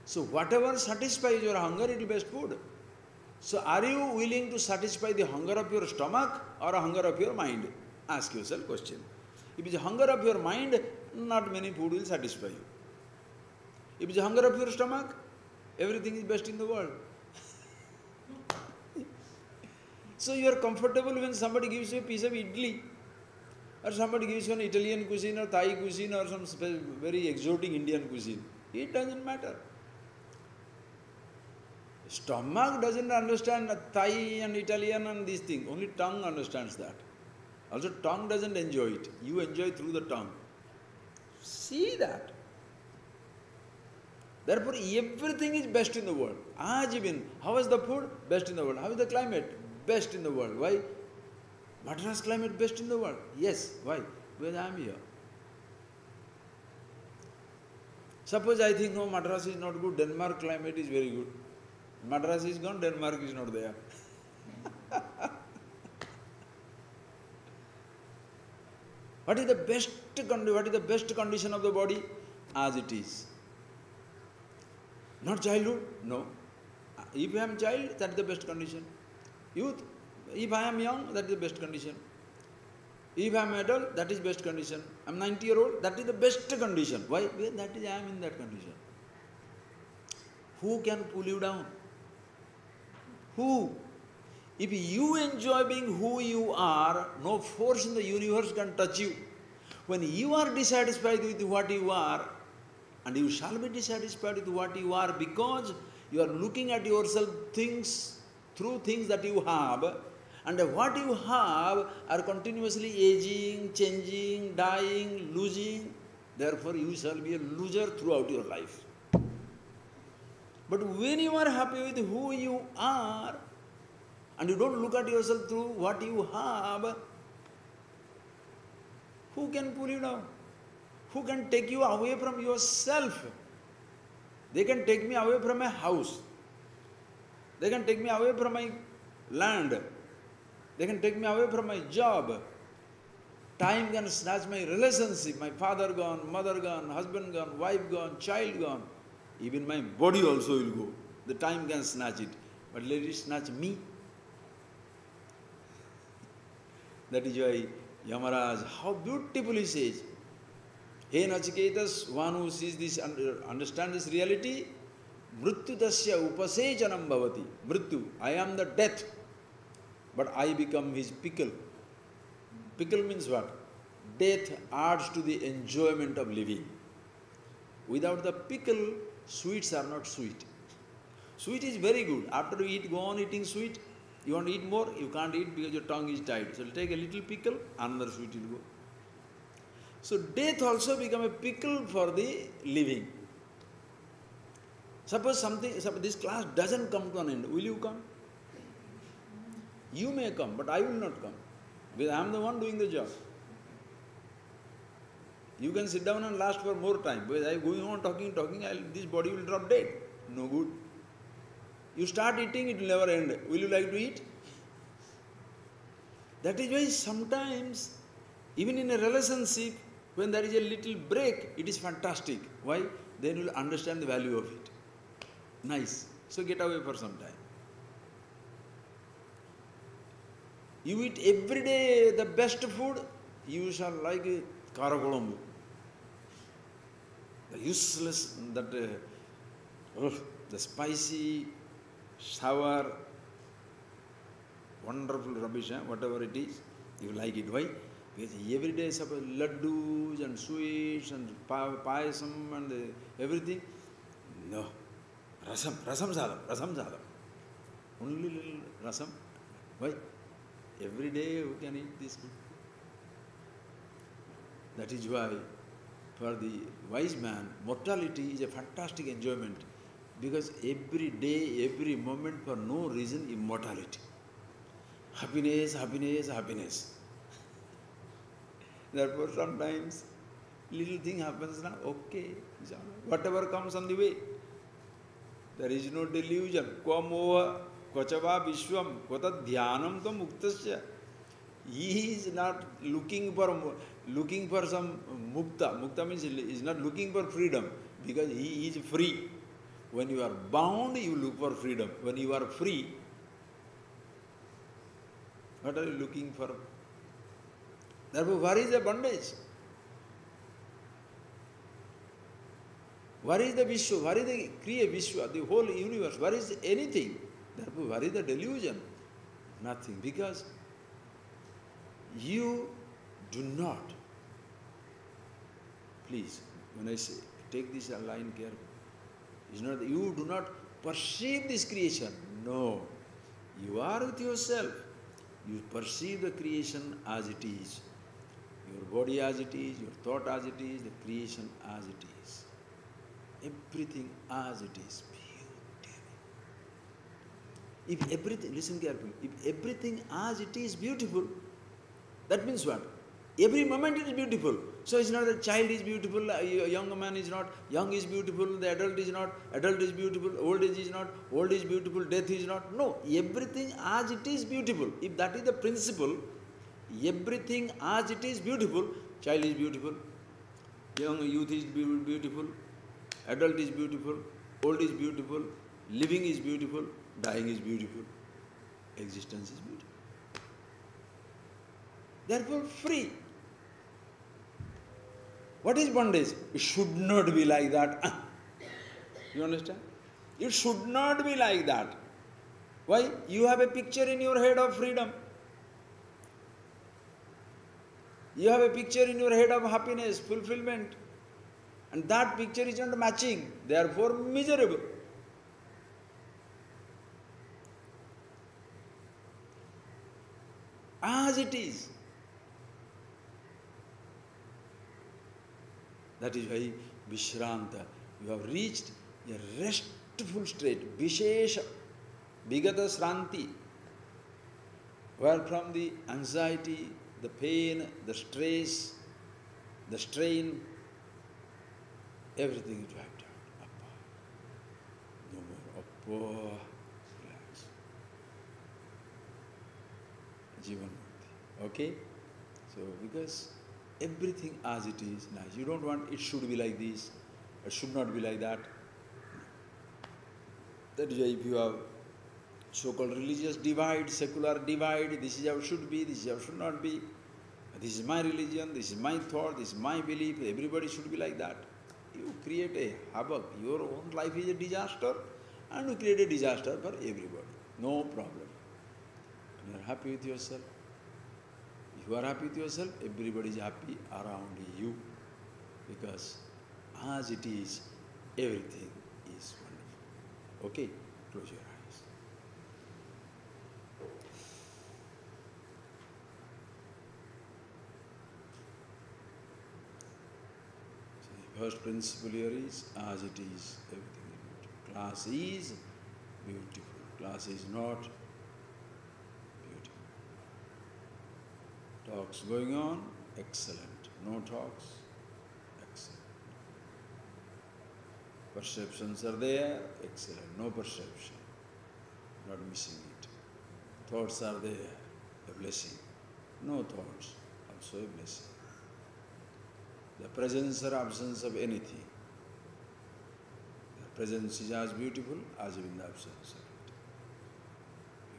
So whatever satisfies your hunger, it is best food. So are you willing to satisfy the hunger of your stomach or a hunger of your mind? Ask yourself question. If it is hunger of your mind, not many food will satisfy you. If it is hunger of your stomach, everything is best in the world. So you are comfortable when somebody gives you a piece of idli, or somebody gives you an Italian cuisine or Thai cuisine or some very exotic Indian cuisine. It doesn't matter. Stomach doesn't understand Thai and Italian and these things. Only tongue understands that. Also tongue doesn't enjoy it. You enjoy through the tongue. See that. Therefore everything is best in the world. How is the food? Best in the world. How is the climate? Best in the world. Why? Madras climate best in the world. Yes. Why? Because I am here. Suppose I think, no, Madras is not good, Denmark climate is very good. Madras is gone, Denmark is not there. What is the best condition of the body? As it is. Not childhood? No. If I am child, that is the best condition. Youth, if I am young, that is the best condition. If I am adult, that is best condition. I am 90-year-old, that is the best condition. Why? Because that is I am in that condition. Who can pull you down? Who? If you enjoy being who you are, no force in the universe can touch you. When you are dissatisfied with what you are, and you shall be dissatisfied with what you are because you are looking at yourself through things that you have, and what you have are continuously aging, changing, dying, losing. Therefore, you shall be a loser throughout your life. But when you are happy with who you are, and you don't look at yourself through what you have, who can pull you down? Who can take you away from yourself? They can take me away from my house. They can take me away from my land. They can take me away from my job. Time can snatch my relationship. My father gone, mother gone, husband gone, wife gone, child gone. Even my body also will go. The time can snatch it. But let it snatch me. That is why Yamaraj, how beautifully he says, Hey Nachiketas, one who sees this, understands this reality, Mrityu tasya upasechanam bhavati. Mrityu, I am the death, but I become his pickle. Pickle means what? Death adds to the enjoyment of living. Without the pickle, sweets are not sweet. Sweet is very good. After you eat, go on eating sweet. You want to eat more, you can't eat because your tongue is tied. So take a little pickle, another sweet will go. So death also become a pickle for the living. Suppose this class doesn't come to an end, will you come? You may come, but I will not come. Because I am the one doing the job. You can sit down and last for more time. Because I am going on talking, this body will drop dead. No good. You start eating, it will never end. Will you like to eat? That is why sometimes, even in a relationship, when there is a little break, it is fantastic. Why? Then you will understand the value of it. Nice. So get away for some time. You eat every day the best food, you shall like karakolombu. The useless, the spicy, sour, wonderful rubbish, whatever it is, you like it. Why? Because every day suppose laddus and sweets and payasam and everything. No. Rasam sadam. Only little rasam. Why? Every day you can eat this food. That is why, for the wise man, mortality is a fantastic enjoyment, because every day, every moment, for no reason, immortality. Happiness, happiness, happiness. Therefore, sometimes little thing happens now, okay, whatever comes on the way. There is no delusion. Kva Kvachava Vishwam Kvata Dhyanam Tam Muktasya. He is not looking for some mukta. Mukta means he is not looking for freedom, because he is free. When you are bound, you look for freedom. When you are free, what are you looking for? Therefore, where is the bondage? Where is the Vishwa? Where is the Kriya Vishwa? The whole universe. Where is anything? Therefore, where is the delusion? Nothing. Because you do not, please, when I say, take this line carefully, it's not that you do not perceive this creation. No. You are with yourself. You perceive the creation as it is. Your body as it is, your thought as it is, the creation as it is. Everything as it is. Beautiful. If everything, listen carefully, if everything as it is beautiful, that means what? Every moment it is beautiful. So it's not that child is beautiful, a young man is not, young is beautiful, the adult is not, adult is beautiful, old age is not, old is beautiful, death is not. No, everything as it is beautiful. If that is the principle, everything as it is beautiful, child is beautiful, young youth is beautiful, adult is beautiful, old is beautiful, living is beautiful, dying is beautiful, existence is beautiful. Therefore, free. What is bondage? It should not be like that. You understand? It should not be like that. Why? You have a picture in your head of freedom. You have a picture in your head of happiness, fulfillment. And that picture is not matching. Therefore, miserable. As it is. That is why Vishranta, you have reached a restful state, Vishesha, Vigata Sranti, where from the anxiety, the pain, the stress, the strain, everything is wiped out. Appa. No more. Appa. Relax. Jivan Mukti. Okay? So, because everything as it is nice. You don't want it should be like this, it should not be like that. That is why if you have so-called religious divide, secular divide, this is how it should be, this is how it should not be, this is my religion, this is my thought, this is my belief, everybody should be like that. You create a havoc. Your own life is a disaster, and you create a disaster for everybody. No problem. You are happy with yourself. If you are happy with yourself, everybody is happy around you, because as it is, everything is wonderful. Okay? Close your eyes. So the first principle here is, as it is, everything is beautiful. Class is beautiful. Class is not. Talks going on, excellent. No talks, excellent. Perceptions are there, excellent. No perception, not missing it. Thoughts are there, a blessing. no thoughts, also a blessing. The presence or absence of anything. The presence is as beautiful as even the absence of it.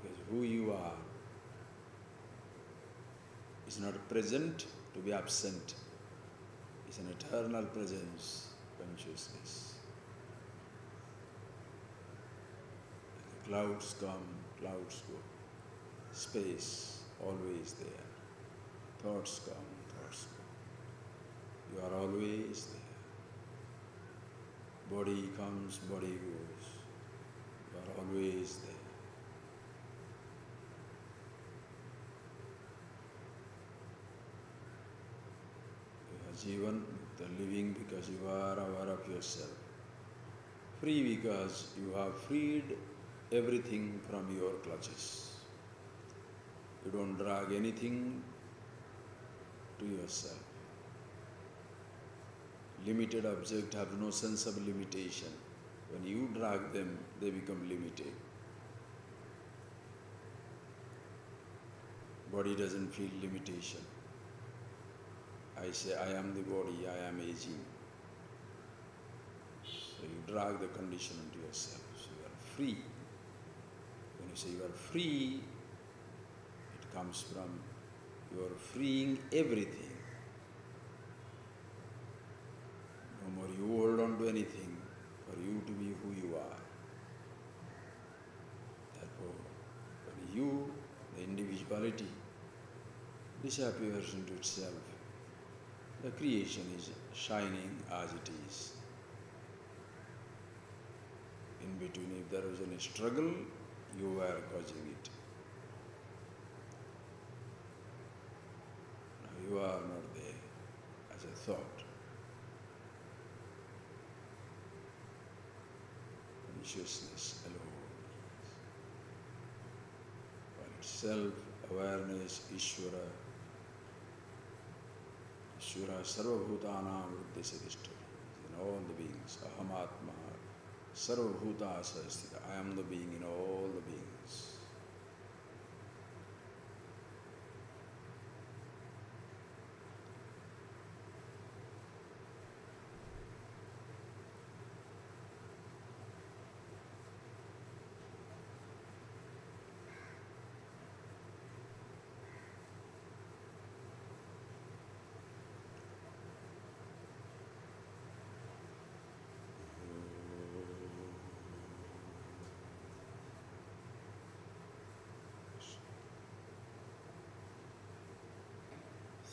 Because who you are is not present to be absent. It's an eternal presence, consciousness. The clouds come, clouds go. Space, always there. Thoughts come, thoughts go. You are always there. Body comes, body goes. You are always there. You are Jivan, the living because you are aware of yourself. Free because you have freed everything from your clutches. You don't drag anything to yourself. Limited objects have no sense of limitation. When you drag them, they become limited. Body doesn't feel limitation. I say, I am the body, I am aging. So you drag the condition into yourself. So you are free. When you say you are free, it comes from you are freeing everything. No more you hold on to anything for you to be who you are. Therefore, when you, the individuality, disappears into itself, the creation is shining as it is. In between, if there was any struggle, you were causing it. Now you are not there as a thought. Consciousness alone. For its self-awareness, Ishvara, Ishvara sarvabhutanam vruddhyasadishta, in all the beings. Ahamatma sarvabhutas asthita. I am the being in all the beings.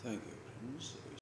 Thank you, friends.